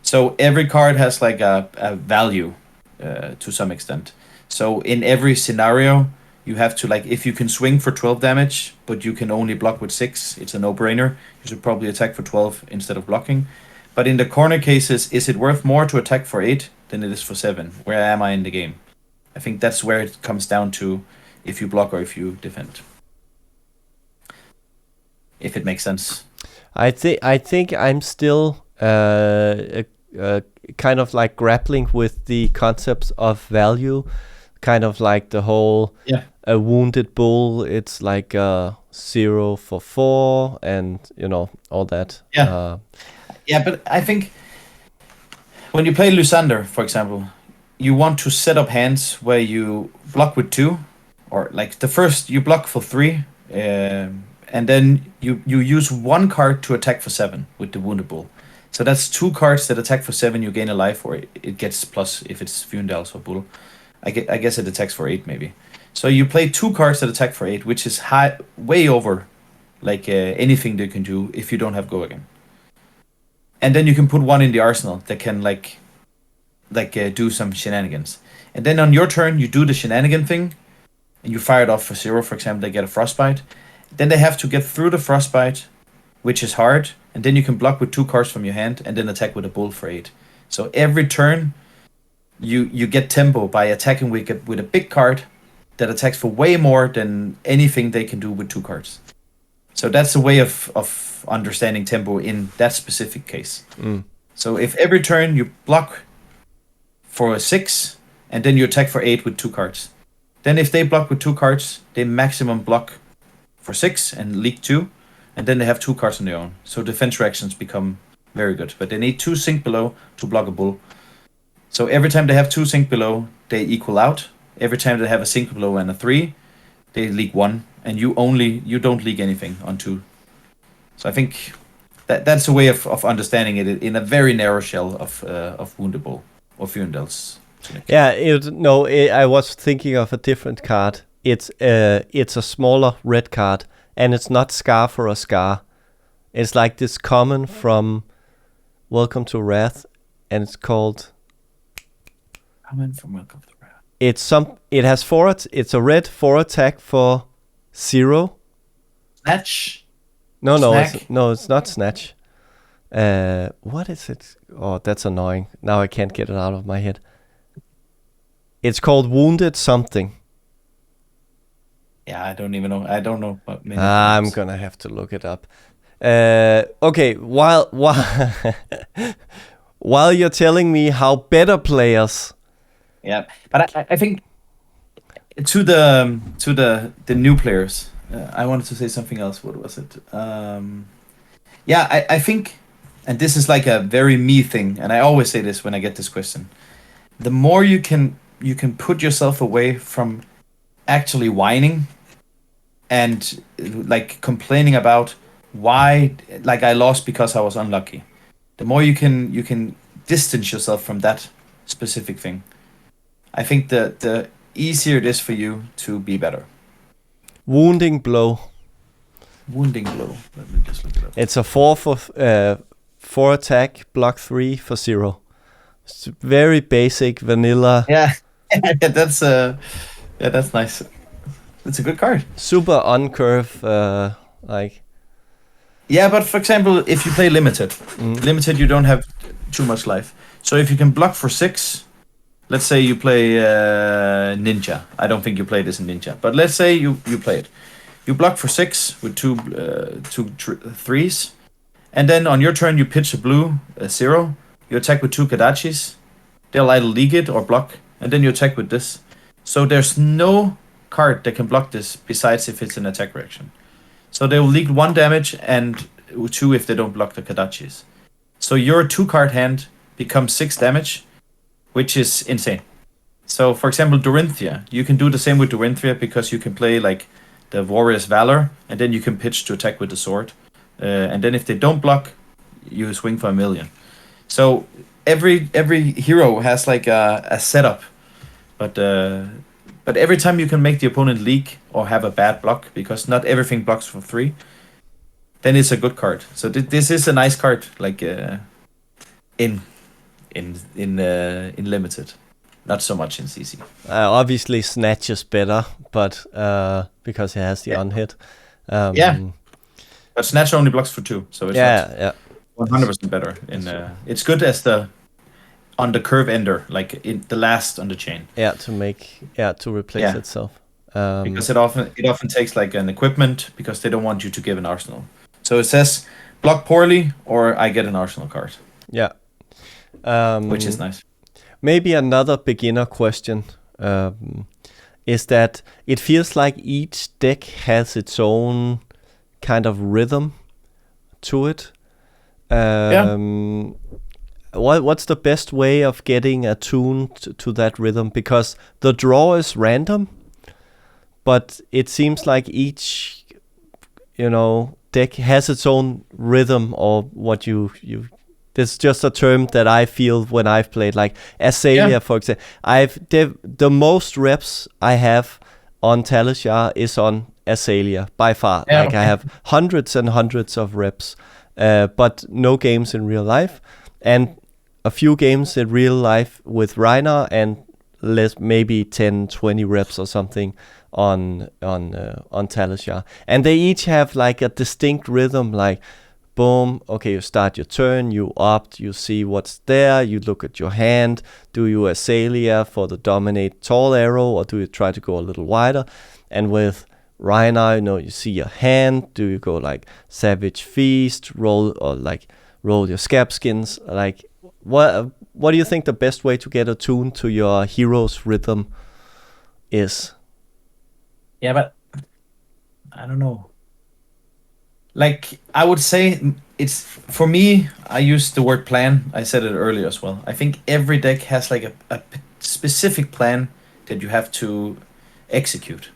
So every card has like a value to some extent. So in every scenario, you have to, like, if you can swing for 12 damage, but you can only block with 6, it's a no-brainer. You should probably attack for 12 instead of blocking. But in the corner cases, is it worth more to attack for 8 than it is for 7? Where am I in the game? I think that's where it comes down to if you block or if you defend. If it makes sense. I think I'm still kind of like grappling with the concepts of value, kind of like the whole a wounded bull. It's like 0 for 4, and all that. But I think when you play Lysander, for example, you want to set up hands where you block with 2, or like the first you block for 3, and then you use 1 card to attack for 7 with the wounded bull. So that's 2 cards that attack for 7, you gain a life, or it gets plus if it's Fjundals or Bull. I guess it attacks for 8 maybe. So you play 2 cards that attack for 8, which is way over like anything they can do if you don't have Go Again. And then you can put 1 in the arsenal that can like do some shenanigans. And then on your turn, you do the shenanigan thing, and you fire it off for 0, for example, they get a frostbite. Then they have to get through the frostbite, which is hard, and then you can block with 2 cards from your hand and then attack with a bull for 8. So every turn, you get tempo by attacking with a big card that attacks for way more than anything they can do with 2 cards. So that's a way of understanding tempo in that specific case. So if every turn you block for 6, and then you attack for 8 with 2 cards, then if they block with 2 cards, they maximum block for 6 and leak 2, and then they have 2 cards on their own. So defense reactions become very good, but they need 2 sink below to block a bull. So every time they have 2 sink below, they equal out. Every time they have a sink below and a 3, they leak 1, and you don't leak anything on 2. So I think that's a way of understanding it in a very narrow shell of Wounded Bull or Fjundals. Yeah, I was thinking of a different card. It's a smaller red card, and it's not Scarf or a Scar. It's like this common from Welcome to Wrath, and it's called... Common from Welcome to Wrath. It has 4. It's a red 4 attack for 0. Snatch. No, it's not Snatch. What is it? Oh, that's annoying. Now I can't get it out of my head. It's called Wounded something. Yeah, I don't even know. I don't know what many I'm gonna have to look it up. Okay, while while you're telling me how better players... Yeah, but I think to the new players, I wanted to say something else. What was it? I think, and this is like a very me thing, and I always say this when I get this question. The more you can put yourself away from actually whining and like complaining about why, like, I lost because I was unlucky. The more you can distance yourself from that specific thing, I think the easier it is for you to be better. Wounding Blow. Wounding Blow. Let me just look it up. It's a 4 for 4 attack, block 3 for 0. It's very basic vanilla. Yeah, that's nice. It's a good card. Super uncurve, like. Yeah, but for example, if you play limited, you don't have too much life. So if you can block for 6, let's say you play Ninja. I don't think you play this in Ninja, but let's say you play it. You block for 6 with 2 3s, and then on your turn you pitch a blue 0. You attack with 2 Kadachis. They'll either league it or block, and then you attack with this. So there's no card that can block this besides if it's an attack reaction. So they will leak 1 damage and 2 if they don't block the Kadachis. So your 2-card hand becomes 6 damage, which is insane. So for example, Dorinthia, you can do the same with Dorinthia because you can play like the Warrior's Valor, and then you can pitch to attack with the sword. And then if they don't block, you swing for 1,000,000. So every hero has like a setup, but every time you can make the opponent leak or have a bad block, because not everything blocks for 3, then it's a good card. So this is a nice card, like in limited, not so much in CC. Obviously, Snatch is better, but because he has the unhit. But Snatch only blocks for 2, so it's 100% better. It's good as the on the curve ender, like in the last on the chain. To replace itself. Because it often takes like an equipment because they don't want you to give an arsenal. So it says block poorly or I get an arsenal card. Yeah. Which is nice. Maybe another beginner question is that it feels like each deck has its own kind of rhythm to it. What's the best way of getting attuned to that rhythm? Because the draw is random, but it seems like each, deck has its own rhythm, or what you. This is just a term that I feel when I've played, like Azalea, for example. The most reps I have on Talishar is on Azalea by far. I have hundreds and hundreds of reps, but no games in real life, and a few games in real life with Rhinar, and maybe 10, 20 reps or something on Talishar. And they each have like a distinct rhythm, like boom, okay, you start your turn, you opt, you see what's there, you look at your hand, do you Azalea for the dominate tall arrow, or do you try to go a little wider? And with Rhinar, you see your hand, do you go like Savage Feast, roll your scab skins? Like, what do you think the best way to get attuned to your hero's rhythm is? Yeah, but I don't know. Like, I would say it's, for me, I use the word plan. I said it earlier as well. I think every deck has like a specific plan that you have to execute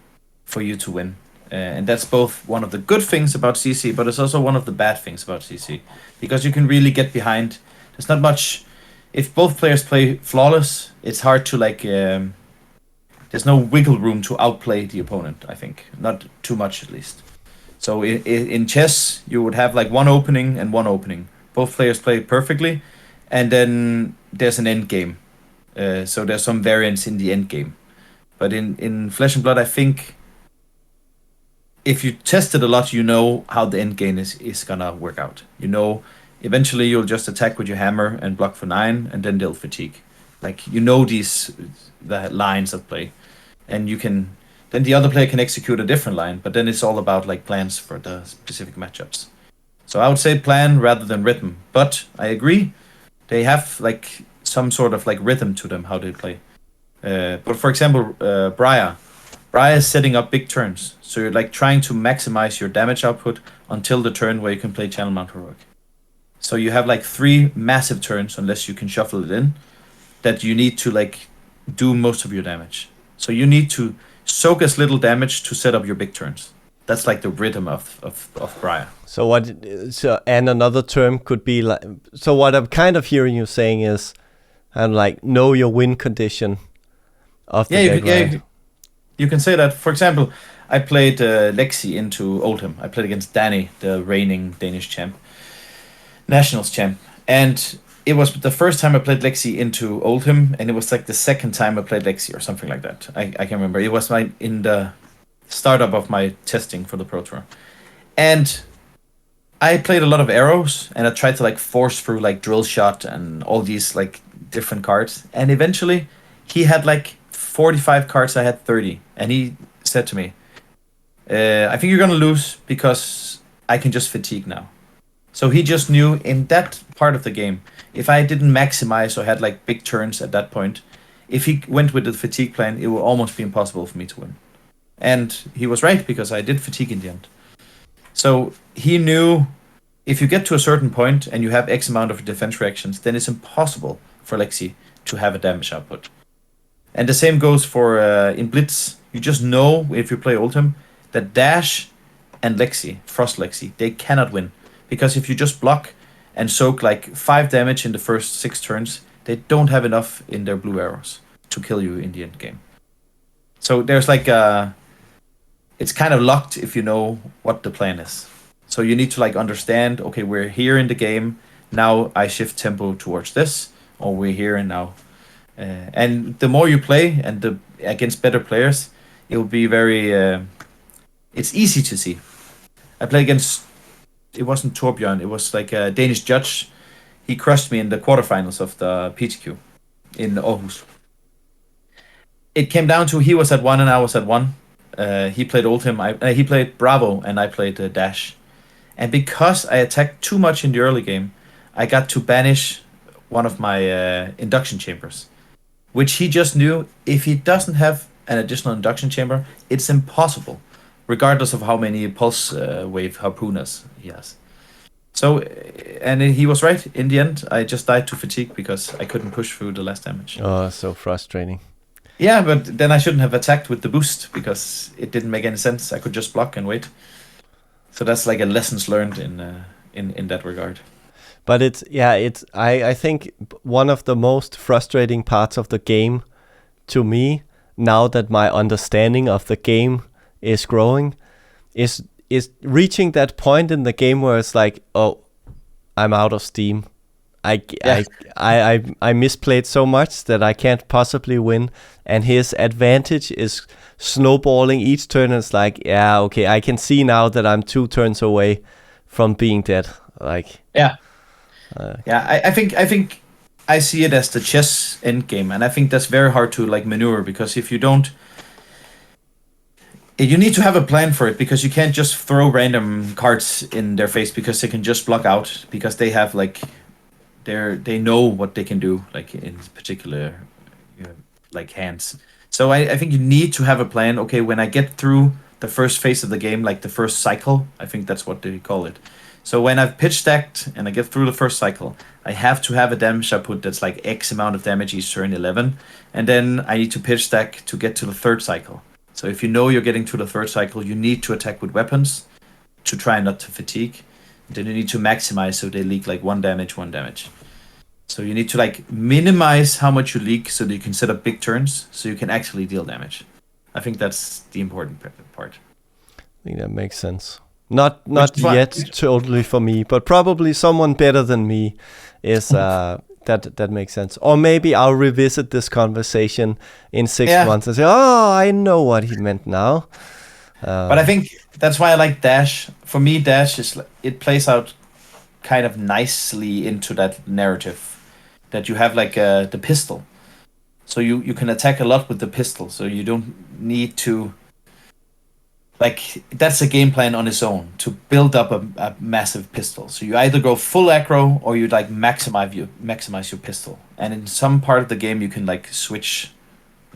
for you to win. And that's both one of the good things about CC, but it's also one of the bad things about CC. Because you can really get behind. There's not much. If both players play flawless, it's hard to like. There's no wiggle room to outplay the opponent, I think. Not too much, at least. So in chess, you would have like one opening and one opening. Both players play perfectly, and then there's an end game. So there's some variance in the end game. But in Flesh and Blood, I think if you test it a lot, you know how the end game is gonna work out. Eventually you'll just attack with your hammer and block for 9, and then they'll fatigue. Like, the lines of play, and then the other player can execute a different line, but then it's all about like plans for the specific matchups. So I would say plan rather than rhythm, but I agree they have like some sort of like rhythm to them how they play. But for example, Briar is setting up big turns, so you're like trying to maximize your damage output until the turn where you can play Channel Mount Heroic. So you have like 3 massive turns, unless you can shuffle it in, that you need to like do most of your damage. So you need to soak as little damage to set up your big turns. That's like the rhythm of Briar. And another term could be like, so what I'm kind of hearing you saying is, like, know your win condition of the deck, right? You can say that. For example, I played Lexi into Oldham. I played against Danny, the reigning Danish champ, nationals champ, and it was the first time I played Lexi into Oldham, and it was like the second time I played Lexi or something like that. I can't remember. It was in the startup of my testing for the Pro Tour. And I played a lot of arrows, and I tried to like force through like drill shot and all these like different cards. And eventually he had like 45 cards, I had 30. And he said to me, I think you're going to lose because I can just fatigue now. So he just knew in that part of the game, if I didn't maximize or had like big turns at that point, if he went with the fatigue plan, it would almost be impossible for me to win. And he was right, because I did fatigue in the end. So he knew if you get to a certain point and you have X amount of defense reactions, then it's impossible for Lexi to have a damage output. And the same goes for in Blitz. You just know if you play Ultim that Dash and Lexi, Frost Lexi, they cannot win. Because if you just block and soak like 5 damage in the first 6 turns, they don't have enough in their blue arrows to kill you in the end game. So there's like it's kind of locked if you know what the plan is. So you need to like understand, okay, we're here in the game, now I shift tempo towards this, or we're here and now. And the more you play and against better players, it will be very, it's easy to see. I played against, it wasn't Torbjörn, it was like a Danish judge. He crushed me in the quarterfinals of the PTQ in Aarhus. It came down to he was at 1 and I was at 1. He played Ultim, he played Bravo, and I played Dash. And because I attacked too much in the early game, I got to banish one of my induction chambers, which he just knew if he doesn't have an additional induction chamber, it's impossible, regardless of how many pulse wave harpooners he has. So, and he was right. In the end, I just died to fatigue because I couldn't push through the last damage. Oh, so frustrating. Yeah, but then I shouldn't have attacked with the boost because it didn't make any sense. I could just block and wait. So that's like a lessons learned in that regard. But I think one of the most frustrating parts of the game to me, now that my understanding of the game is growing, is reaching that point in the game where it's like, oh, I'm out of steam. I misplayed so much that I can't possibly win, and his advantage is snowballing each turn. It's like, yeah, okay, I can see now that I'm 2 turns away from being dead. Like, I think I see it as the chess end game, and I think that's very hard to like maneuver, because if you don't, you need to have a plan for it, because you can't just throw random cards in their face because they can just block out, because they have like they know what they can do, like in particular like hands. So I think you need to have a plan. Okay, when I get through the first phase of the game, like the first cycle, I think that's what they call it. So when I've pitch stacked and I get through the first cycle, I have to have a damage output that's like X amount of damage each turn, 11, and then I need to pitch stack to get to the third cycle. So if you know you're getting to the third cycle, you need to attack with weapons to try not to fatigue. Then you need to maximize so they leak like 1 damage. So you need to like minimize how much you leak so that you can set up big turns so you can actually deal damage. I think that's the important part. I think that makes sense. Not yet totally for me, but probably someone better than me is that makes sense. Or maybe I'll revisit this conversation in 6 months and say, oh, I know what he meant now. But I think that's why I like Dash. For me, Dash it plays out kind of nicely into that narrative that you have like the pistol. So you can attack a lot with the pistol. So you don't need to, like, that's a game plan on its own to build up a massive pistol. So you either go full aggro or you like maximize your pistol. And in some part of the game you can like switch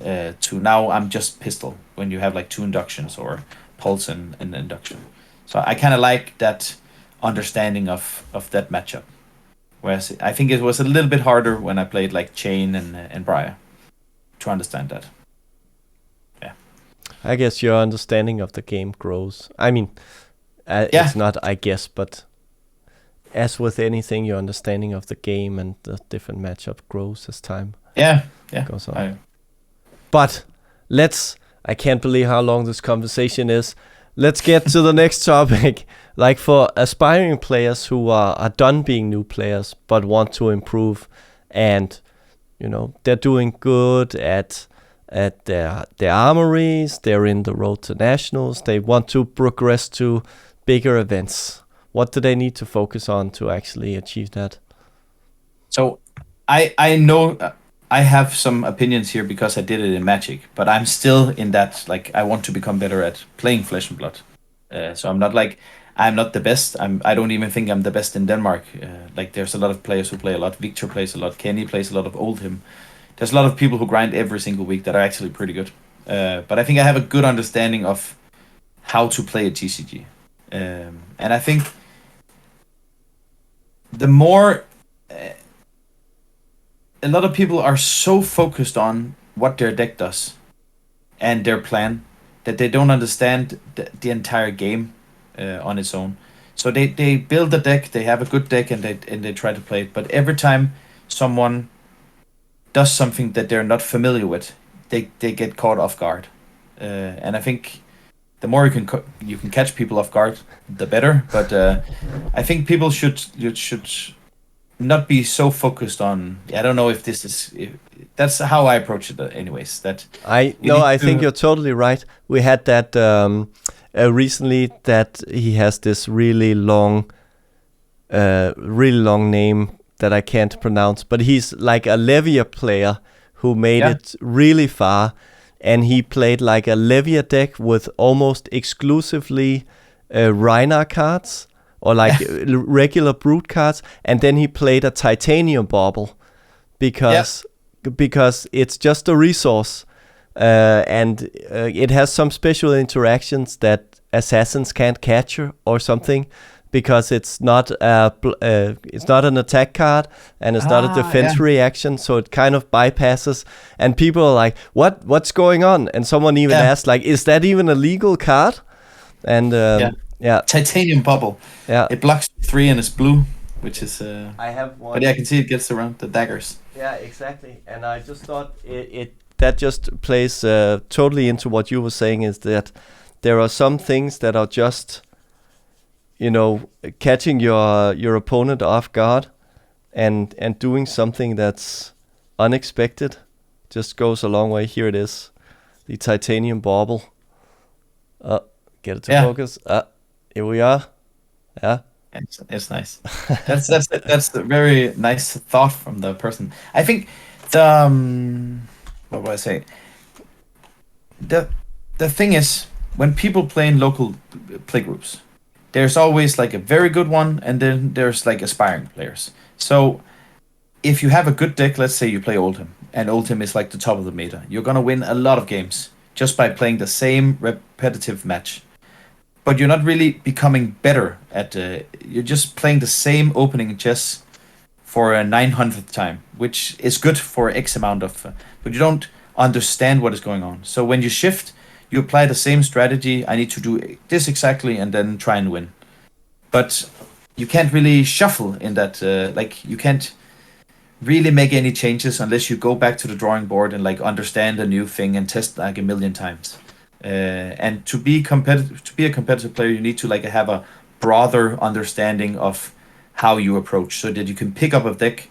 to now I'm just pistol when you have like 2 inductions or pulse and induction. So I kind of like that understanding of that matchup. Whereas I think it was a little bit harder when I played like Chain and Briar to understand that. Yeah. I guess your understanding of the game grows. I mean, it's not I guess, but as with anything, your understanding of the game and the different matchup grows as time goes on. But I can't believe how long this conversation is. Let's get to the next topic. Like for aspiring players who are done being new players but want to improve, and they're doing good at their armories, they're in the road to nationals, they want to progress to bigger events. What do they need to focus on to actually achieve that? So I know I have some opinions here because I did it in Magic, but I'm still in that, like, I want to become better at playing Flesh and Blood. So I'm not the best. I don't even think I'm the best in Denmark. Like, there's a lot of players who play a lot. Victor plays a lot. Kenny plays a lot of Oldhim. There's a lot of people who grind every single week that are actually pretty good. But I think I have a good understanding of how to play a TCG. And I think the more a lot of people are so focused on what their deck does and their plan that they don't understand the entire game on its own. So they build a deck, they have a good deck, and they try to play it. But every time someone does something that they're not familiar with, they get caught off guard. And I think the more you can catch people off guard, the better. But I think people should not be so focused on. I don't know if this is. That's how I approach it, anyways. That I think you're totally right. We had that recently that he has this really long name that I can't pronounce, but he's like a Levia player who made it really far, and he played like a Levia deck with almost exclusively Reiner cards or like regular Brute cards, and then he played a Titanium Bauble because it's just a resource, and it has some special interactions that assassins can't capture or something, because it's not an attack card and it's not a defense reaction, so it kind of bypasses. And people are like, "What's going on?" And someone even asked, like, "Is that even a legal card?" And Titanium Bubble. Yeah, it blocks 3 and it's blue, which is. I have one. But yeah, I can see it gets around the daggers. Yeah, exactly. And I just thought that just plays totally into what you were saying, is that there are some things that are just, catching your opponent off guard, and doing something that's unexpected just goes a long way. Here it is, the Titanium Bauble. Get it to focus. Here we are. Yeah. It's nice. That's a very nice thought from the person. I think the what would I say? The thing is, when people play in local play groups, there's always like a very good one, and then there's like aspiring players. So if you have a good deck, let's say you play Oldhim, and Oldhim is like the top of the meta, you're gonna win a lot of games just by playing the same repetitive match. But you're not really becoming better at. You're just playing the same opening chess for a 900th time, which is good for X amount of. But you don't understand what is going on. So when you shift, you apply the same strategy. I need to do this exactly, and then try and win. But you can't really shuffle in that. You can't really make any changes unless you go back to the drawing board and like understand a new thing and test like a million times. And to be a competitive player, you need to like have a broader understanding of how you approach, so that you can pick up a deck,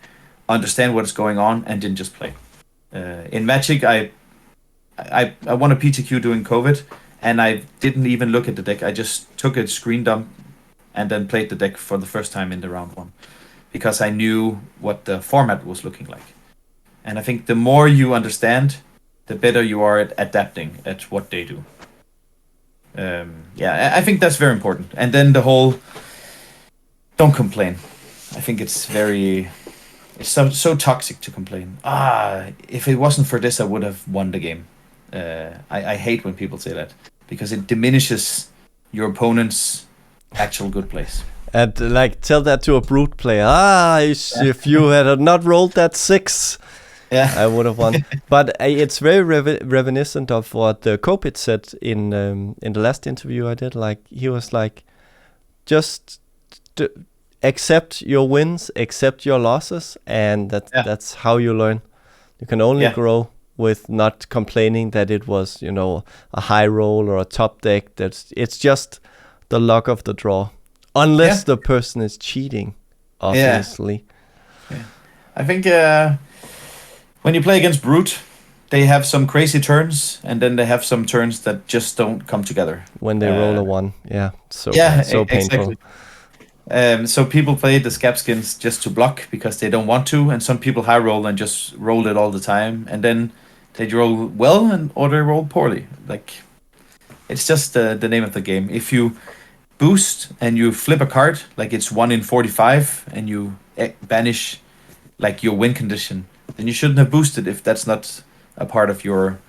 understand what's going on, and then just play. In Magic, I won a PTQ during COVID, and I didn't even look at the deck. I just took a screen dump and then played the deck for the first time in the round 1, because I knew what the format was looking like. And I think the more you understand, the better you are at adapting at what they do. I think that's very important. And then the whole don't complain. I think it's so toxic to complain. If it wasn't for this, I would have won the game. I hate when people say that, because it diminishes your opponent's actual good plays. And like, tell that to a Brute player. If you had not rolled that 6, I would have won. But it's very reminiscent of what Kopit said in the last interview I did. Like, he was like, just accept your wins, accept your losses, and that's how you learn. You can only grow with not complaining that it was, a high roll or a top deck. It's just the luck of the draw, unless the person is cheating, obviously. Yeah. I think when you play against Brute, they have some crazy turns, and then they have some turns that just don't come together. When they roll a 1, so painful. Exactly. So people play the Scabskins just to block because they don't want to, and some people high roll and just roll it all the time, and then they roll well or they roll poorly. Like, it's just the name of the game. If you boost and you flip a card, like it's 1 in 45, and you banish like your win condition, then you shouldn't have boosted if that's not a part of your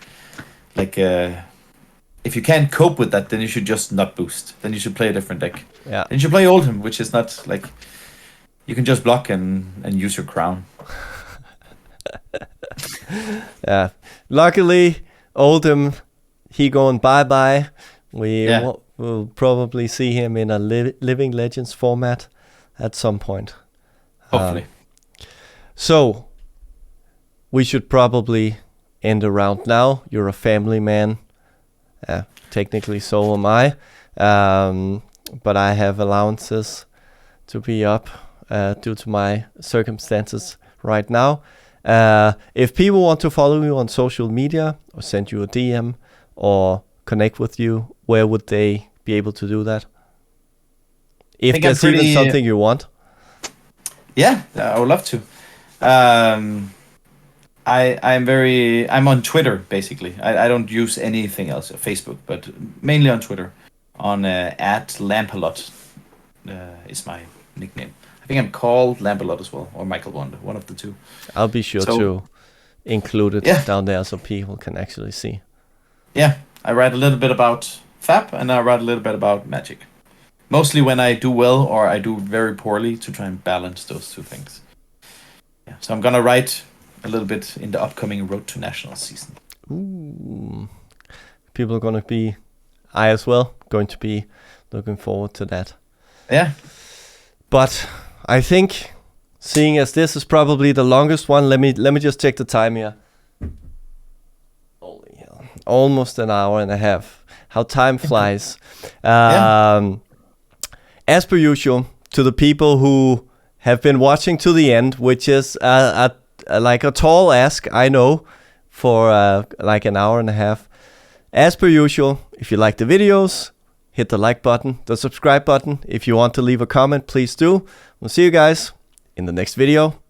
like if you can't cope with that, then you should just not boost. Then you should play a different deck. Yeah. Then you should play Oldhim, which is not like you can just block and use your crown. Yeah. Luckily, Oldhim, he going bye-bye. We'll probably see him in a Living Legends format at some point. Hopefully. So, we should probably end the round now. You're a family man. Technically, so am I. But I have allowances to be up due to my circumstances right now. If people want to follow you on social media or send you a DM or connect with you, where would they be able to do that? If there's even something you want. Yeah, I would love to. I'm on Twitter basically. I don't use anything else, Facebook, but mainly on Twitter. On at Lampalot is my nickname. I think I'm called Lampalot as well, or Michael Bonde, one of the two. I'll be sure to include it down there so people can actually see. Yeah, I write a little bit about Fab, and I write a little bit about Magic. Mostly when I do well or I do very poorly, to try and balance those two things. Yeah, so I'm gonna write a little bit in the upcoming Road to Nationals season. Ooh. People are gonna be, I as well, going to be looking forward to that. Yeah. But I think, seeing as this is probably the longest one, let me just check the time here. Holy hell. Almost an hour and a half. How time flies. As per usual, to the people who have been watching to the end, which is like a tall ask, I know, for like an hour and a half. As per usual, if you like the videos, hit the like button, the subscribe button. If you want to leave a comment, please do. We'll see you guys in the next video.